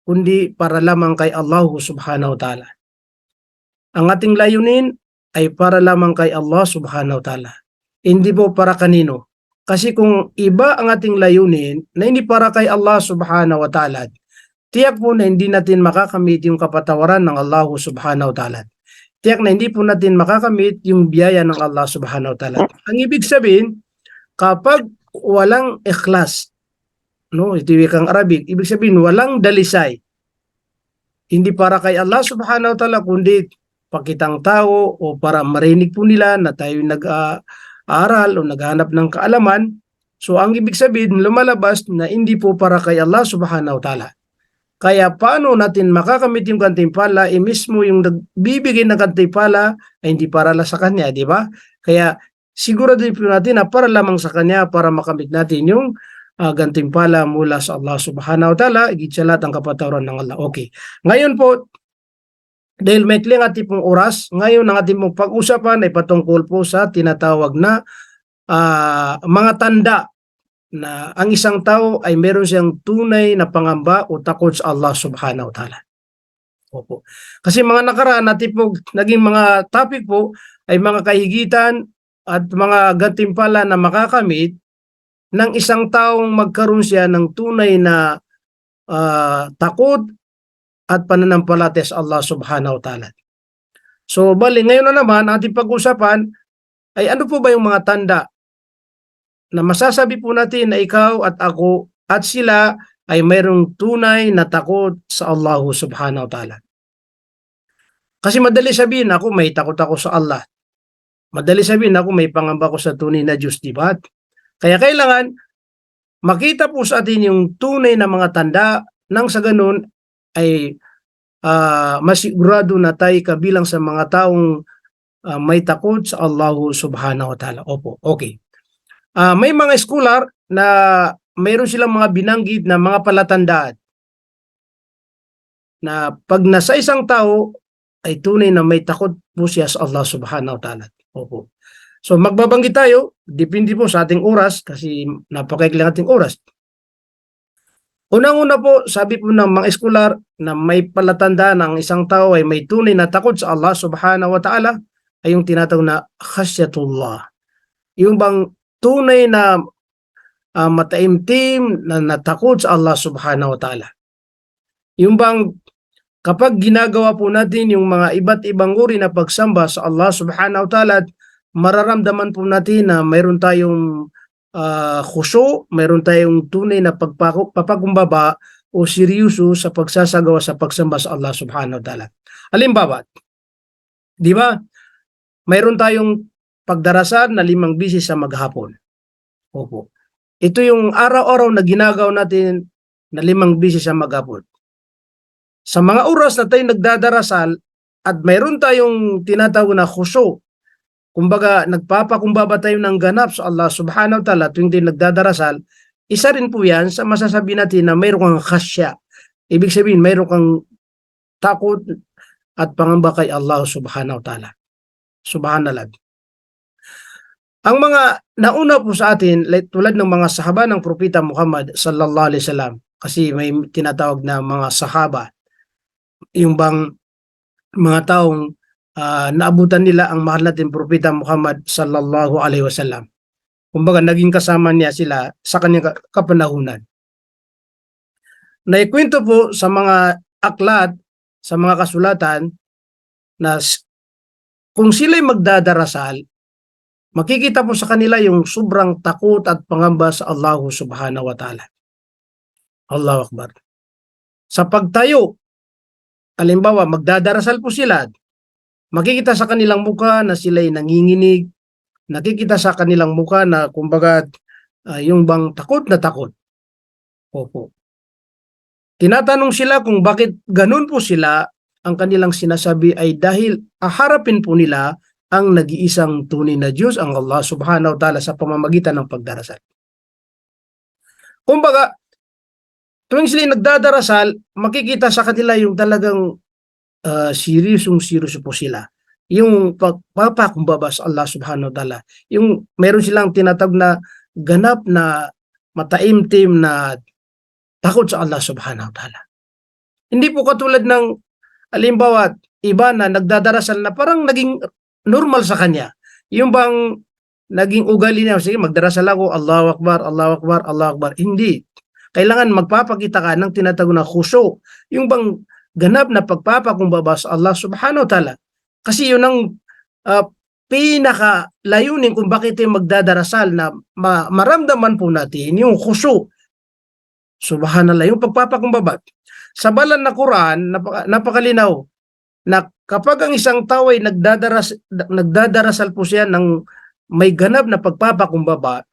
kundi para lamang kay Allah subhanahu wa ta'ala. Ang ating layunin ay para lamang kay Allah subhanahu wa ta'ala. Hindi po para kanino. Kasi kung iba ang ating layunin na hindi para kay Allah subhanahu wa ta'ala, tiyak po na hindi natin makakamit yung kapatawaran ng Allah subhanahu wa ta'ala. Tiyak na hindi po natin makakamit yung biyaya ng Allah subhanahu wa ta'ala. Ang ibig sabihin, kapag walang ikhlas, no, ito yung wikang Arabic, ibig sabihin walang dalisay, hindi para kay Allah subhanahu wa ta'ala, kundi pakitang tao o para marinig po nila na tayo nag-aaral o naghahanap ng kaalaman. So ang ibig sabihin, lumalabas na hindi po para kay Allah subhanahu wa ta'ala. Kaya paano natin makakamit yung gantimpala, mismo yung nagbibigay ng gantimpala ay hindi para lang sa kanya, di ba? Kaya sigurado po natin na para lamang sa kanya para makamit natin yung gantimpala mula sa Allah subhanahu wa ta'ala, higit sa lahat ang kapatawaran ng Allah. Okay. Ngayon po, dahil may ang ating pong oras, ngayon ang ating pong pag-usapan ay patungkol po sa tinatawag na mga tanda na ang isang tao ay meron siyang tunay na pangamba o takot sa Allah subhanahu wa ta'ala. Opo. Kasi mga nakaraan natin po, naging mga topic po ay mga kahigitan at mga gantimpala na makakamit ng isang taong magkaroon siya ng tunay na takot at pananampalataya sa Allah subhanahu wa ta'ala. So, bali, ngayon na naman, ating pag-usapan ay ano po ba yung mga tanda na masasabi po natin na ikaw at ako at sila ay mayroong tunay na takot sa Allah subhanahu wa ta'ala. Kasi madali sabihin ako may takot ako sa Allah. Madali sabihin ako may pangamba ko sa tunay na Diyos, di ba? Kaya kailangan makita po sa atin yung tunay na mga tanda nang sa ganun ay masigurado na tayo kabilang sa mga taong may takot sa Allah subhanahu wa ta'ala. Opo, okay. May mga scholar na mayroon silang mga binanggit na mga palatandaan na pag nasa isang tao ay tunay na may takot po siya sa Allah subhanahu wa ta'ala. Opo. So magbabanggit tayo, depende po sa ating oras kasi napakaikli ang ating oras. Unang-una po, sabi po ng mga scholar na may palatandaan ng isang tao ay may tunay na takot sa Allah subhanahu wa ta'ala ay yung tinatawag na khasyatullah. Yung bang tunay na mataimtim na natakot sa Allah subhanahu wa ta'ala. Yung bang kapag ginagawa po natin yung mga iba't ibang uri na pagsamba sa Allah subhanahu wa ta'ala, mararamdaman po natin na mayroon tayong khusyu, mayroon tayong tunay na papakumbaba o seryoso sa pagsasagawa sa pagsamba sa Allah subhanahu wa ta'ala. Halimbawa, di ba, mayroon tayong pagdarasal na 5 bisis sa maghapon. Opo. Ito yung araw-araw na ginagawa natin na 5 bisis sa maghapon. Sa mga oras na tayo nagdadarasal at mayroon tayong tinatawag na khusyu, kumbaga nagpapakumbaba tayo ng ganap sa Allah subhanahu wa ta'ala tuwing tayo nagdadarasal, isa rin po yan sa masasabi natin na mayroon kang khasya. Ibig sabihin, mayroon kang takot at pangamba kay Allah subhanahu wa ta'ala. Subhanallah. Ang mga nauna po sa atin, tulad ng mga sahaba ng Propeta Muhammad sallallahu alaihi wasallam, kasi may tinatawag na mga sahaba, yung bang mga taong naabutan nila ang mahal natin Propeta Muhammad sallallahu alaihi wasallam. Kumbaga naging kasama niya sila sa kanyang kapanahunan. Naikwento po sa mga aklat, sa mga kasulatan na kung sila'y magdadarasal, makikita po sa kanila yung sobrang takot at pangamba sa Allah subhanahu wa ta'ala. Allahu Akbar. Sa pagtayo, halimbawa magdadarasal po sila, makikita sa kanilang mukha na sila'y nanginginig, nakikita sa kanilang mukha na kumbaga yung bang takot na takot. Opo. Tinatanong sila kung bakit ganun po sila, ang kanilang sinasabi ay dahil aharapin po nila ang nag-iisang tunay na Diyos, ang Allah subhanahu wa ta'ala sa pamamagitan ng pagdarasal. Kumbaga, tuwing sila nagdadarasal, makikita sa kanila yung talagang seryoso po sila. Yung pagpapakumbaba sa Allah subhanahu wa ta'ala. Yung meron silang tinatawag na ganap na mataimtim na takot sa Allah subhanahu wa ta'ala. Hindi po katulad ng halimbawa iba na nagdadarasal na parang naging normal sa kanya. Yung bang naging ugali niya, sige magdarasal ako, Allahu Akbar, Allahu Akbar, Allahu Akbar. Hindi. Kailangan magpapakita ka ng tinatawag na khusyu. Yung bang ganap na pagpapakumbaba sa Allah subhanahu wa ta'ala. Kasi yun ang pinaka layunin kung bakit tayo magdadarasal na maramdaman po natin yung khusyu. Subhanallah, yung pagpapakumbaba. Sa banal na Quran, napakalinaw na kapag ang isang tao ay nagdadarasal po siya ng may ganap na pagpapakumbaba,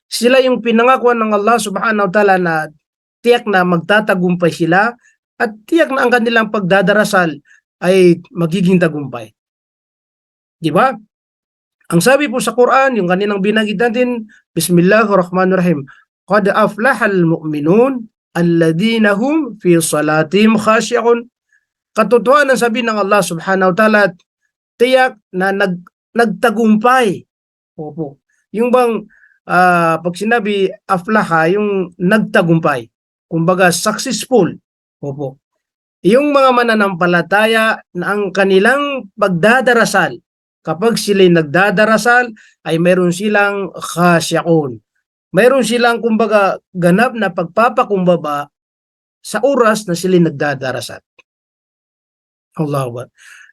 sila yung pinangakuan ng Allah subhanahu wa ta'ala na tiyak na magtatagumpay sila at tiyak na ang kanilang pagdadarasal ay magiging tagumpay. Di ba? Ang sabi po sa Quran, yung kanilang binanggit natin, Bismillahirrahmanirrahim, Qad aflahal mu'minun alladhina hum fi salatihim khashi'un. Katotohanan sabi ng Allah subhanahu wa ta'ala, tiyak na nagtagumpay. Opo. Yung bang pag sinabi aflaha, yung nagtagumpay. Kumbaga successful. Opo. Yung mga mananampalataya na ang kanilang pagdadarasal, kapag sila'y nagdadarasal, ay meron silang khashi'un. Meron silang kumbaga ganap na pagpapakumbaba sa oras na sila'y nagdadarasal. Allahu Akbar.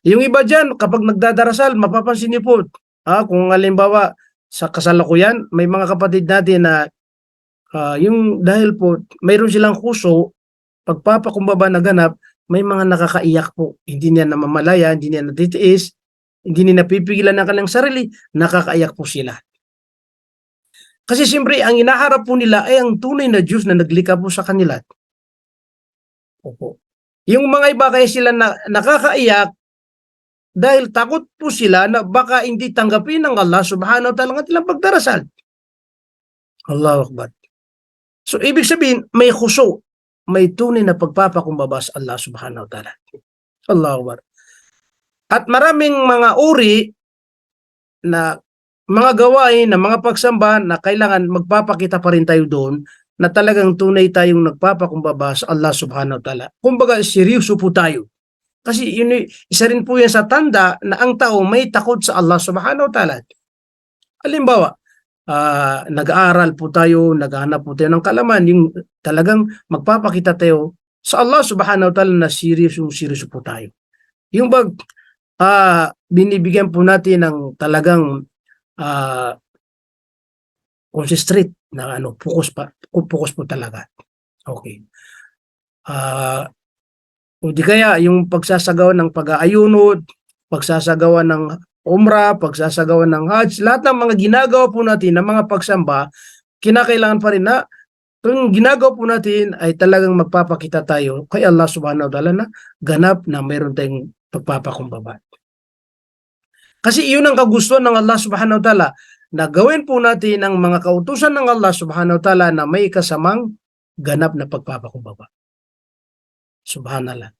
Yung iba dyan, kapag nagdadarasal, mapapansin niyo po, kung halimbawa sa kasalukuyan, may mga kapatid natin na yung dahil po, mayroon silang khusyu, pagpapakumbaba na ganap, may mga nakakaiyak po. Hindi niya namamalaya, hindi niya natitiis, hindi niya napipigilan ng kanilang sarili, nakakaiyak po sila. Kasi siyempre, ang inaharap po nila ay ang tunay na Diyos na naglikha po sa kanila. Opo. Yung mga iba kaya sila nakakaiyak dahil takot po sila na baka hindi tanggapin ng Allah subhanahu wa ta'ala ang kanilang pagdarasal. Allahu Akbar. So, ibig sabihin, may khusyu, may tunay na pagpapakumbaba sa Allah subhanahu wa ta'ala. Allahu Akbar. At maraming mga uri na mga gawain na mga pagsamba na kailangan magpapakita pa rin tayo doon na talagang tunay tayong nagpapakumbaba sa Allah subhanahu wa ta'ala. Kumbaga, seryoso po tayo. Kasi yun, isa rin po yan sa tanda na ang tao may takot sa Allah subhanahu wa ta'ala. Halimbawa, nag-aaral po tayo, naghahanap po tayo ng kalaman, yung talagang magpapakita tayo sa Allah subhanahu wa ta'ala na seryoso po tayo. Yung binibigyan po natin ng talagang concentrate na focus po talaga. Okay. O di kaya yung pagsasagawa ng pag-aayunod, pagsasagawa ng umrah, pagsasagawa ng hajj, lahat ng mga ginagawa po natin ng mga pagsamba, kinakailangan pa rin na kung ginagawa po natin ay talagang magpapakita tayo kay Allah subhanahu wa ta'ala na ganap na mayroon tayong pagpapakumbaba. Kasi iyon ang kagustuhan ng Allah subhanahu wa ta'ala na gawin po natin ang mga kautusan ng Allah subhanahu wa ta'ala na may kasamang ganap na pagpapakumbaba. Subhanallah.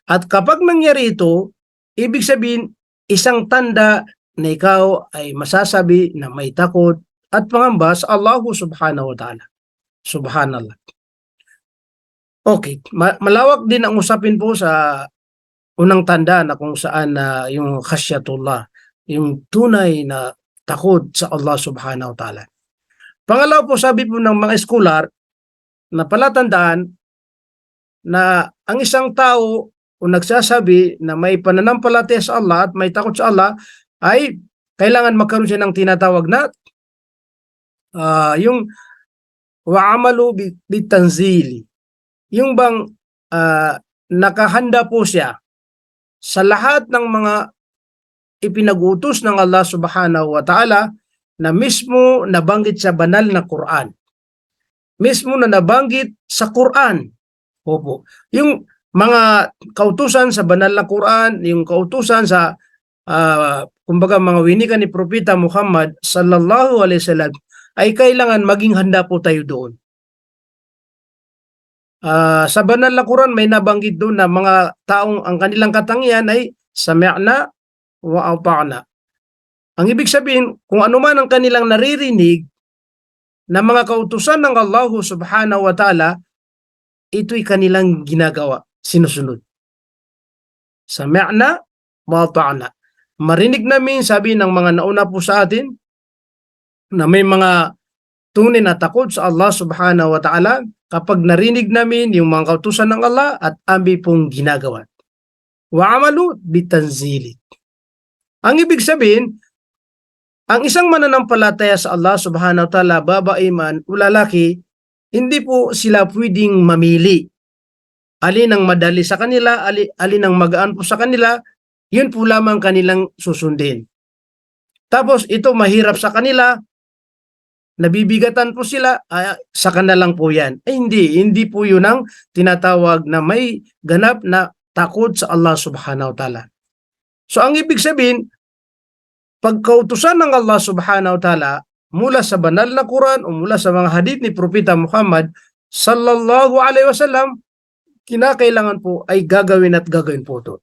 At kapag nangyari ito, ibig sabihin, isang tanda na ikaw ay masasabi na may takot at pangamba sa Allah subhanahu wa ta'ala. Subhanallah. Okay, malawak din ang usapin po sa unang tanda na kung saan yung khasyatullah, yung tunay na takot sa Allah subhanahu wa ta'ala. Pangalawa po, sabi po ng mga eskolar na palatandaan na ang isang tao o nagsasabi na may pananampalataya sa Allah at may takot sa Allah ay kailangan magkaroon siya ng tinatawag na yung wa'amalu bitanzili. Yung bang nakahanda po siya sa lahat ng mga ipinag-utos ng Allah subhanahu wa ta'ala na mismo nabanggit sa banal na Quran. Mismo na nabanggit sa Quran. Opo. Yung mga kautusan sa banal na Quran, yung kautusan sa kumbaga mga winika ni Propeta Muhammad sallallahu alaihi wasallam ay kailangan maging handa po tayo doon. Sa banal na Quran may nabanggit doon na mga taong ang kanilang katangian ay sami'na wa ata'na. Ang ibig sabihin, kung ano man ang kanilang naririnig na mga kautusan ng Allah subhanahu wa ta'ala, ito'y kanilang ginagawa, sinusunod. Sami'na wa ata'na. Marinig namin, sabi ng mga nauna po sa atin, na may mga tunay na takot sa Allah subhanahu wa ta'ala kapag narinig namin yung mga kautusan ng Allah at ambi pong ginagawa. Wa amalu bitanzili. Ang ibig sabihin, ang isang mananampalataya sa Allah subhanahu wa ta'ala, babae man o lalaki, hindi po sila pwedeng mamili. Alin ang madali sa kanila, alin ang magaan po sa kanila, yun po lamang kanilang susundin. Tapos ito mahirap sa kanila, nabibigatan po sila, sa kanila lang po yan. Hindi po yun ang tinatawag na may ganap na takot sa Allah subhanahu wa ta'ala. So ang ibig sabihin, pagkautusan ng Allah subhanahu wa ta'ala mula sa banal na Quran o mula sa mga hadith ni Propeta Muhammad sallallahu alaihi wasallam, kinakailangan po ay gagawin at gagawin po ito.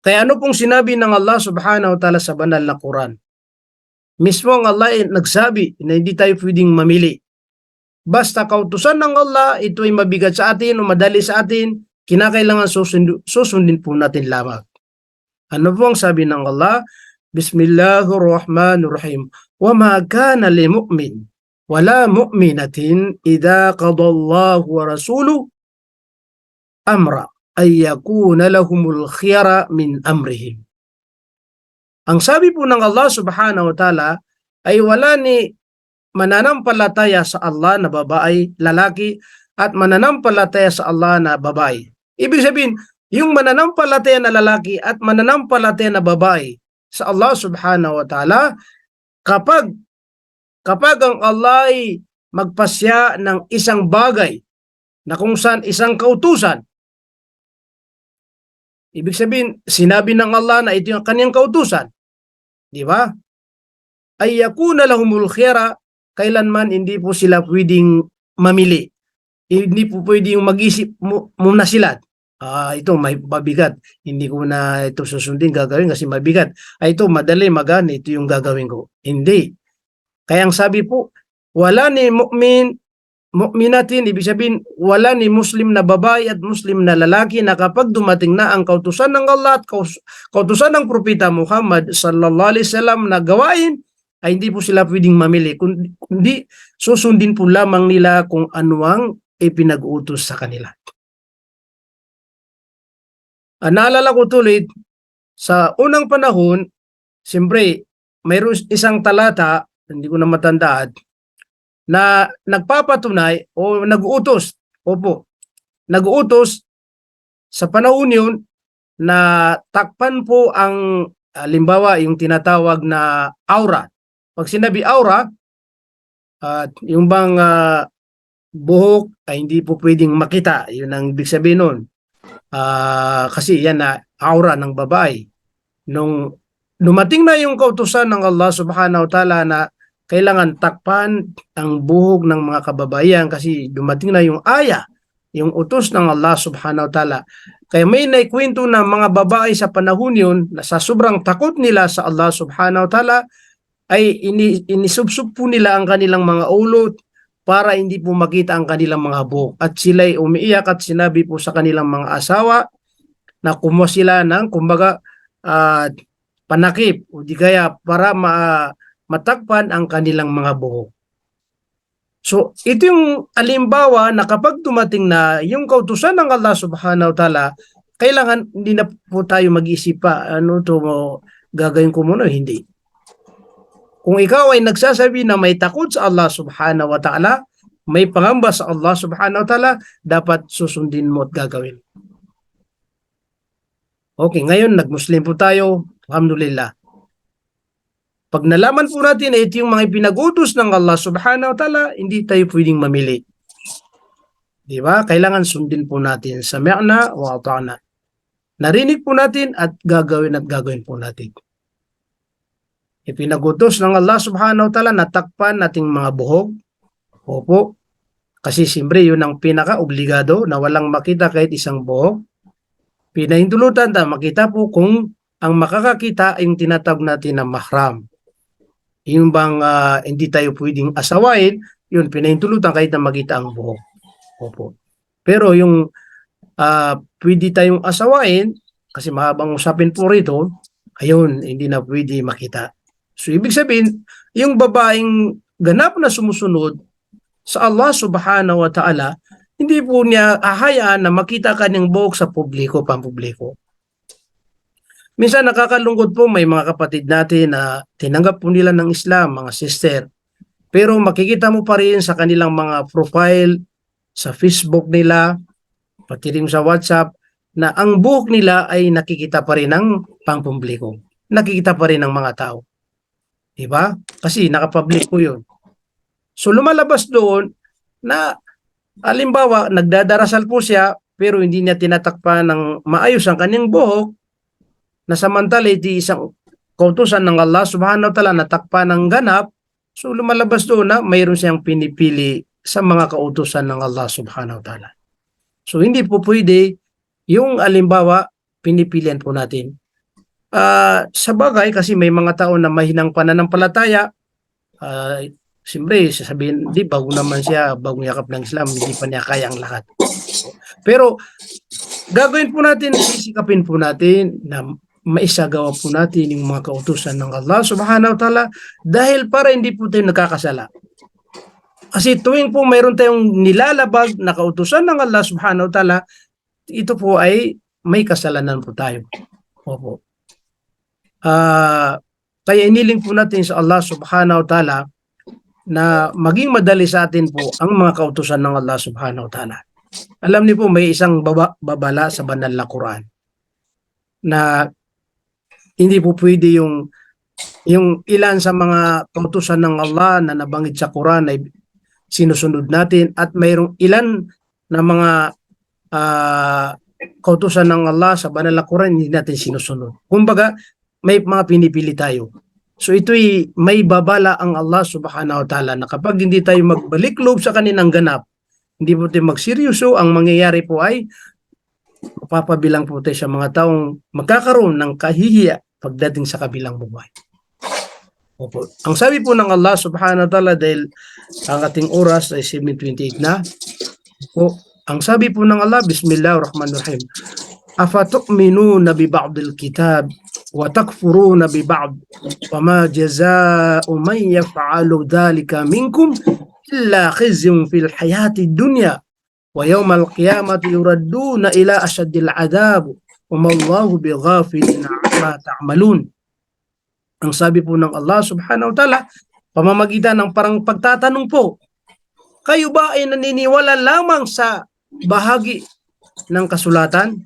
Kaya ano pong sinabi ng Allah subhanahu wa ta'ala sa banal na Quran? Mismo ang Allah ay nagsabi na hindi tayo pwedeng mamili. Basta kautusan ng Allah, ito ay mabigat sa atin o madali sa atin, kinakailangan susundin po natin lamang. Ano po ang sabi ng Allah? Bismillahirrahmanirrahim. Wa ma kana li mu'min wala mu'minatin idha qadallahu wa rasuluhu amra ay yakuna lahumul khiyara min amrihim. Ang sabi po ng Allah subhanahu wa ta'ala ay wala ni mananampalataya sa Allah na babae, lalaki, at mananampalataya sa Allah na babae. Ibig sabihin, yung mananampalataya na lalaki at mananampalataya na babae sa Allah subhanahu wa ta'ala, kapag ang Allah ay magpasya ng isang bagay na kung saan isang kautusan, ibig sabihin, sinabi ng Allah na ito yung kanyang kautusan, di ba? Ay yakuna lahumul khiyara, kailanman hindi po sila pwedeng mamili. Hindi po pwedeng mag-isip muna sila. Ito may mabigat. Hindi ko na ito susundin, gagawin kasi mabigat. Ito madali, magana, ito yung gagawin ko. Hindi. Kaya ang sabi po, wala ni mu'minatin, ibig sabihin, wala ni Muslim na babae at Muslim na lalaki na kapag dumating na ang kautusan ng Allah at kautusan ng Propeta Muhammad sallallahu alaihi wasallam na gawain, ay hindi po sila pwedeng mamili, kundi susundin po lamang nila kung ano ang ipinag-utos sa kanila. Naalala ko tuloy, sa unang panahon, siyempre, mayroon isang talata, hindi ko na matandaan, na nagpapatunay o nag-uutos, nag-uutos sa panahon yun na takpan po ang halimbawa yung tinatawag na aura. Pag sinabi aura, yung bang buhok ay hindi po pwedeng makita, yun ang ibig sabihin nun. Kasi yan na aura ng babae. Nung dumating na yung kautusan ng Allah subhanahu wa ta'ala na kailangan takpan ang buhok ng mga kababaihan kasi dumating na yung aya, yung utos ng Allah subhanahu wa ta'ala. Kaya may naikwento na mga babae sa panahon yun na sa sobrang takot nila sa Allah subhanahu wa ta'ala ay inisubsub po nila ang kanilang mga ulot para hindi po makita ang kanilang mga buhok. At sila'y umiiyak at sinabi po sa kanilang mga asawa na kumuha sila ng kumbaga panakip o di kaya para matakpan ang kanilang mga buhok. So, ito yung alimbawa na kapag dumating na yung kautusan ng Allah subhanahu wa ta'ala, kailangan hindi na po tayo mag-isip pa, gagawin ko muna, hindi. Kung ikaw ay nagsasabi na may takot sa Allah subhanahu wa ta'ala, may pangamba sa Allah subhanahu wa ta'ala, dapat susundin mo at gagawin. Okay, ngayon nag-Muslim po tayo, alhamdulillah. Pag nalaman po natin na ito yung mga ipinag-utos ng Allah subhanahu wa ta'ala, hindi tayo pwedeng mamili. Diba? Kailangan sundin po natin. Sami'na wa ata'na. Narinig po natin at gagawin po natin. Ipinag-utos ng Allah subhanahu wa ta'ala na takpan nating mga buhok. Opo. Kasi siyempre yun ang pinaka-obligado na walang makita kahit isang buhok. Pinahintulutan na makita po kung ang makakakita ay yung tinatawag natin na mahram. Yung bang hindi tayo pwedeng asawain, yun pinahintulutan kahit na makita ang buhok. Opo. Pero yung pwede tayong asawain, kasi mahabang usapin po rito, ayun, hindi na pwede makita. So, ibig sabihin, yung babaeng ganap na sumusunod sa Allah subhanahu wa ta'ala, hindi po niya ahayaan na makita kanyang buhok sa publiko, pampubliko. Minsan nakakalungkot po, may mga kapatid natin na tinanggap po nila ng Islam, mga sister. Pero makikita mo pa rin sa kanilang mga profile, sa Facebook nila, pati rin sa WhatsApp, na ang buhok nila ay nakikita pa rin ng pampubliko. Nakikita pa rin ng mga tao. Diba? Kasi nakapublic po yun. So lumalabas doon na halimbawa nagdadarasal po siya pero hindi niya tinatakpan ng maayos ang kanyang buhok, na samantala iti isang kautusan ng Allah subhanahu wa ta'ala natakpan ng ganap. So lumalabas doon na mayroon siyang pinipili sa mga kautusan ng Allah subhanahu wa ta'ala. So hindi po pwede yung alimbawa pinipilian po natin. Sa bagay kasi may mga tao na mahinang pananampalataya, siyempre sasabihin, di bago naman siya, bagong yakap ng Islam, hindi pa niya kaya ang lahat. Pero gagawin po natin, sisikapin po natin na maisagawa po natin yung mga kautusan ng Allah subhanahu wa ta'ala dahil para hindi po tayo nagkakasala. Kasi tuwing po mayroon tayong nilalabag na kautusan ng Allah subhanahu wa ta'ala, ito po ay may kasalanan po tayo. Opo. Kaya iniling po natin sa Allah subhanahu wa ta'ala na maging madali sa atin po ang mga kautusan ng Allah subhanahu wa ta'ala. Alam niyo po, may isang babala sa banal na Quran na hindi po pwede yung ilan sa mga kautusan ng Allah na nabanggit sa Quran ay sinusunod natin at mayroong ilan na mga kautusan ng Allah sa banal na Quran hindi natin sinusunod. Kumbaga, may mga pinipili tayo. So ito'y may babala ang Allah subhanahu wa ta'ala na kapag hindi tayo magbalik loob sa kaninang ganap, hindi po tayo magseryoso, ang mangyayari po ay mapapabilang po tayo sa mga taong magkakaroon ng kahihiya pagdating sa kabilang buhay. Opo. Ang sabi po ng Allah subhanahu wa ta'ala, dahil ang ating oras ay 7:28 na, po, ang sabi po ng Allah, Bismillahirrahmanirrahim, afatu'minuna bi ba'dil kitab wa takfuruna bi ba'd fama jazaa'u man yaf'alu dhalika minkum illa khizyun fil hayati dunya wa yawmal qiyamati yuradduna ila ashaddil 'adab wa ma Allahu bighafilin 'amma ta'malun. Ang sabi po ng Allah subhanahu wa ta'ala, pamamagitan ng parang pagtatanong po, kayo ba ay naniniwala lamang sa bahagi ng kasulatan?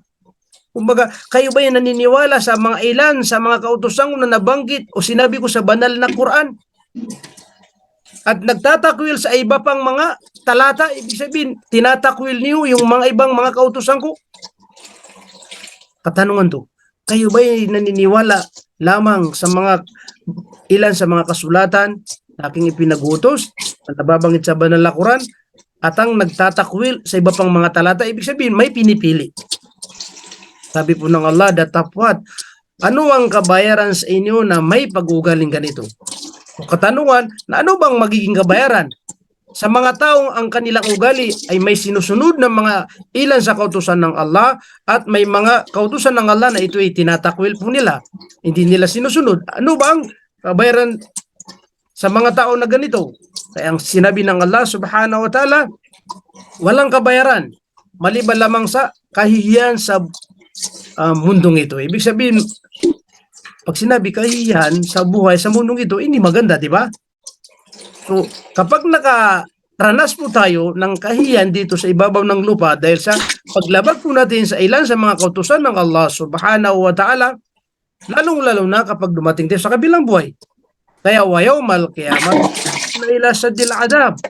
Kumbaga, kayo ba ay naniniwala sa mga ilan, sa mga kautusan na nabanggit o sinabi ko sa banal na Quran? At nagtatakwil sa iba pang mga talata, ibig sabihin, tinatakwil niyo yung mga ibang mga kautusan ko? Katanungan to, kayo ba ay naniniwala lamang sa mga ilan sa mga kasulatan na aking ipinagutos na nababanggit sa banal na Quran at ang nagtatakwil sa iba pang mga talata? Ibig sabihin, may pinipili. Sabi po ng Allah, datapwat, ano ang kabayaran sa inyo na may pag-ugaling ganito? O katanungan, na ano bang magiging kabayaran? Sa mga taong ang kanilang ugali ay may sinusunod ng mga ilan sa kautusan ng Allah at may mga kautusan ng Allah na ito ay tinatakwil po nila. Hindi nila sinusunod. Ano ba ang kabayaran sa mga tao na ganito? Kaya ang sinabi ng Allah subhanahu wa ta'ala, walang kabayaran, maliban lamang sa kahihiyan sa mundong ito. Ibig sabihin, pag sinabi kahihiyan sa buhay sa mundong ito, hindi maganda, di ba? So, kapag nakaranas po tayo ng kahihiyan dito sa ibabaw ng lupa dahil sa paglabag po natin sa ilan sa mga kautusan ng Allah subhanahu wa ta'ala, lalong-lalo na kapag dumating tayo sa kabilang buhay. Kaya wayawmal qiyamah na ila saddil adab.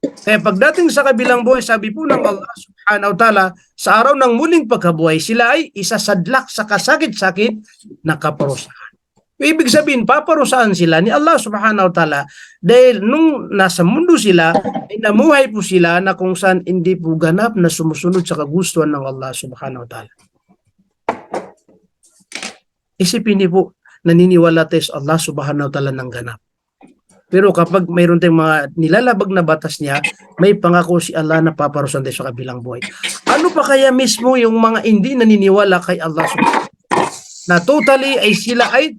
Kaya pagdating sa kabilang buhay, sabi po ng Allah subhanahu wa ta'ala, sa araw ng muling pagkabuhay, sila ay isasadlak sa kasakit-sakit na kaparusahan. Ibig sabihin, paparusahan sila ni Allah subhanahu wa ta'ala dahil nung nasa mundo sila, ay namuhay po sila na kung saan hindi po ganap na sumusunod sa kagustuhan ng Allah subhanahu wa ta'ala. Isipin niyo po, naniniwala tayo sa Allah subhanahu wa ta'ala ng ganap. Pero kapag mayroon tayong mga nilalabag na batas niya, may pangako si Allah na paparusahan tayo sa kabilang buhay. Ano pa kaya mismo yung mga hindi naniniwala kay Allah subhanahu wa ta'ala? Na totally ay sila ay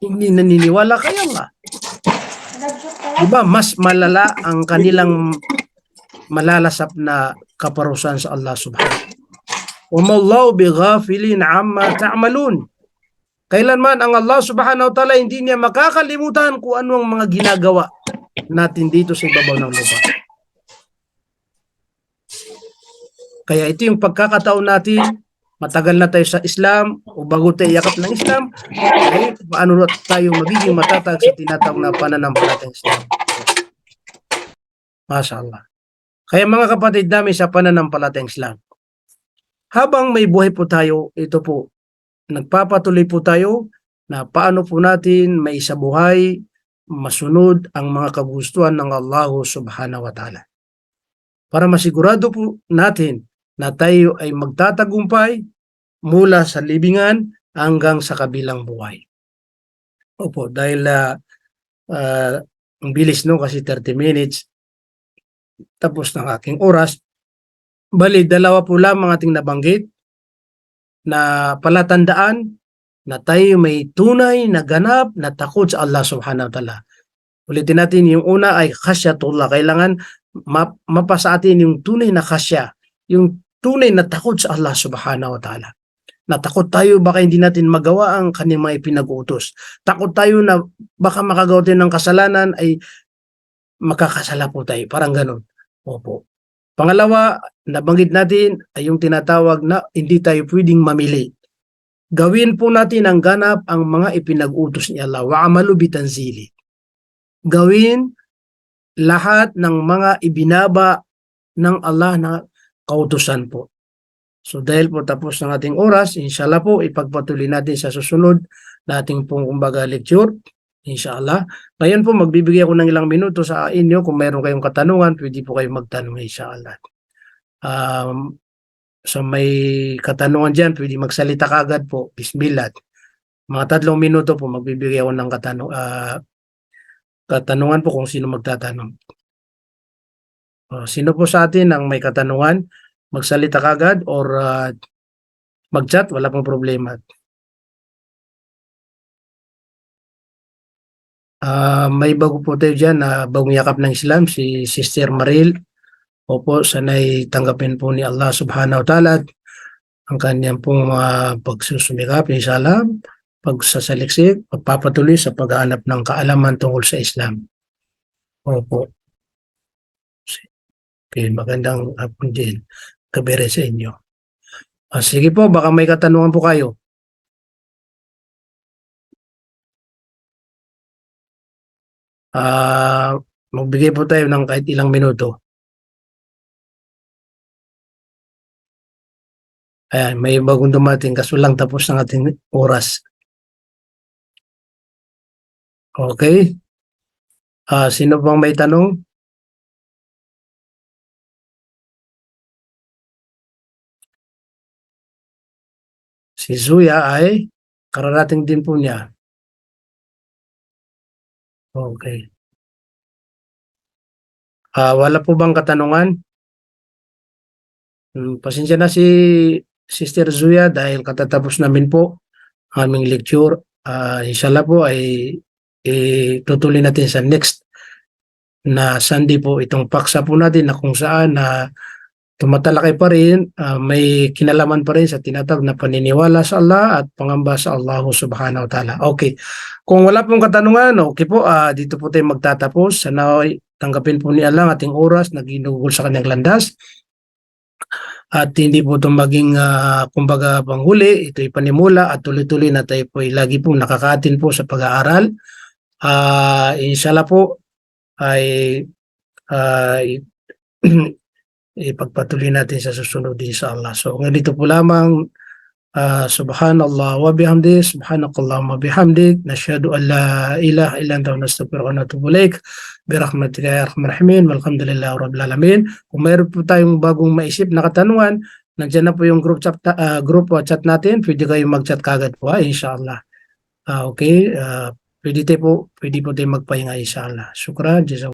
hindi naniniwala kay Allah. Diba, mas malala ang kanilang malalasap na kaparusahan sa Allah subhanahu. وَمَا اللَّهُ بِغَافِلٍ عَمَّا تَعْمَلُونَ. Kailanman ang Allah subhanahu wa ta'ala hindi niya makakalimutan kung ano ang mga ginagawa natin dito sa ibabaw ng lupa. Kaya ito yung pagkakataon natin, matagal na tayo sa Islam o bago tayo yakap ng Islam, ay paano tayo magiging matatag sa tinatawag na pananampalatayang Islam. Mashallah. Kaya mga kapatid namin sa pananampalatayang Islam, habang may buhay po tayo, ito po, nagpapatuloy po tayo na paano po natin may isabuhay, masunod ang mga kagustuhan ng Allah subhanahu wa ta'ala. Para masigurado po natin na tayo ay magtatagumpay mula sa libingan hanggang sa kabilang buhay. Opo, dahil ang bilis no kasi 30 minutes tapos ng aking oras. Bali, dalawa po lamang ating nabanggit na palatandaan na tayo may tunay na ganap na takot sa Allah subhanahu wa ta'ala. Ulitin natin, yung una ay khasyatullah. Kailangan mapasa atin yung tunay na khasya, yung tunay na takot sa Allah subhanahu wa ta'ala. Natakot tayo baka hindi natin magawa ang kanyang mga ipinag-uutos. Takot tayo na baka makagawa tayo ng kasalanan ay makakasala po tayo. Parang ganun. Opo. Pangalawa, nabanggit natin ay yung tinatawag na hindi tayo pwedeng mamili. Gawin po natin ang ganap ang mga ipinag-utos ni Allah. Wa'amalu bitanzili. Gawin lahat ng mga ibinaba ng Allah na kautusan po. So dahil po tapos ng ating oras, inshallah po ipagpatuloy natin sa susunod na ating pong kumbaga lecture. Inshallah. Ngayon po magbibigay ako ng ilang minuto sa inyo. Kung mayroon kayong katanungan, pwede po kayong magtanong inshallah. So may katanungan dyan, pwede magsalita kagad po. Bismillah. Mga 3 minuto po magbibigay ako ng katanungan po kung sino magtatanong. Sino po sa atin ang may katanungan? Magsalita kagad or mag-chat, wala pong problema. May bago po tayo dyan na bagong yakap ng Islam, si Sister Maril. Opo, sana'y tanggapin po ni Allah subhanahu wa ta'ala ang kanyang pong pagsusumikap, inshallah, pagsasaliksik, pagpapatuloy sa paghahanap ng kaalaman tungkol sa Islam. Opo. Okay, magandang hapon din. Gabi rin sa inyo. Sige po, baka may katanungan po kayo. Magbigay po tayo ng kahit ilang minuto. Ayan, may bagong dumating kaso lang tapos ng ating oras. Okay. Sino pang may tanong? Si Zuya ay kararating din po niya. Okay. Wala po bang katanungan? Pasensya na si Sister Zuya dahil katatapos namin po ang aming lecture. Inshallah po ay tutuloy natin sa next na Sunday po itong paksa po natin na kung saan tumatalakay pa rin, may kinalaman pa rin sa tinatawag na paniniwala sa Allah at pangamba sa Allah subhanahu wa ta'ala. Okay. Kung wala pong katanungan, okay po, dito po tayo magtatapos. Sana tanggapin po ni Allah ang ating oras na ginugol sa kanyang landas. At hindi po ito maging kumbaga panghuli, ito'y panimula at tuloy-tuloy na tayo po lagi po nakakatin po sa pag-aaral. Inshallah po ay ipagpatuloy natin sa susunod inshallah. So ganito po lamang Subhanallah wa bihamdi, subhanakallahumma bihamdik, nashhadu an la ilaha illa anta nastaghfiruka wa natubu ilaik. Birahmatika ya arhamar rahimin, walhamdulillahi rabbil alamin. Kung mayroon po tayong bagong maisip na katanungan, nandiyan na po yung group chat natin. Pwede kayong mag-chat kagad po, inshallah. Okay, pwede po tayo magpahinga inshallah. Shukran, jazakallah.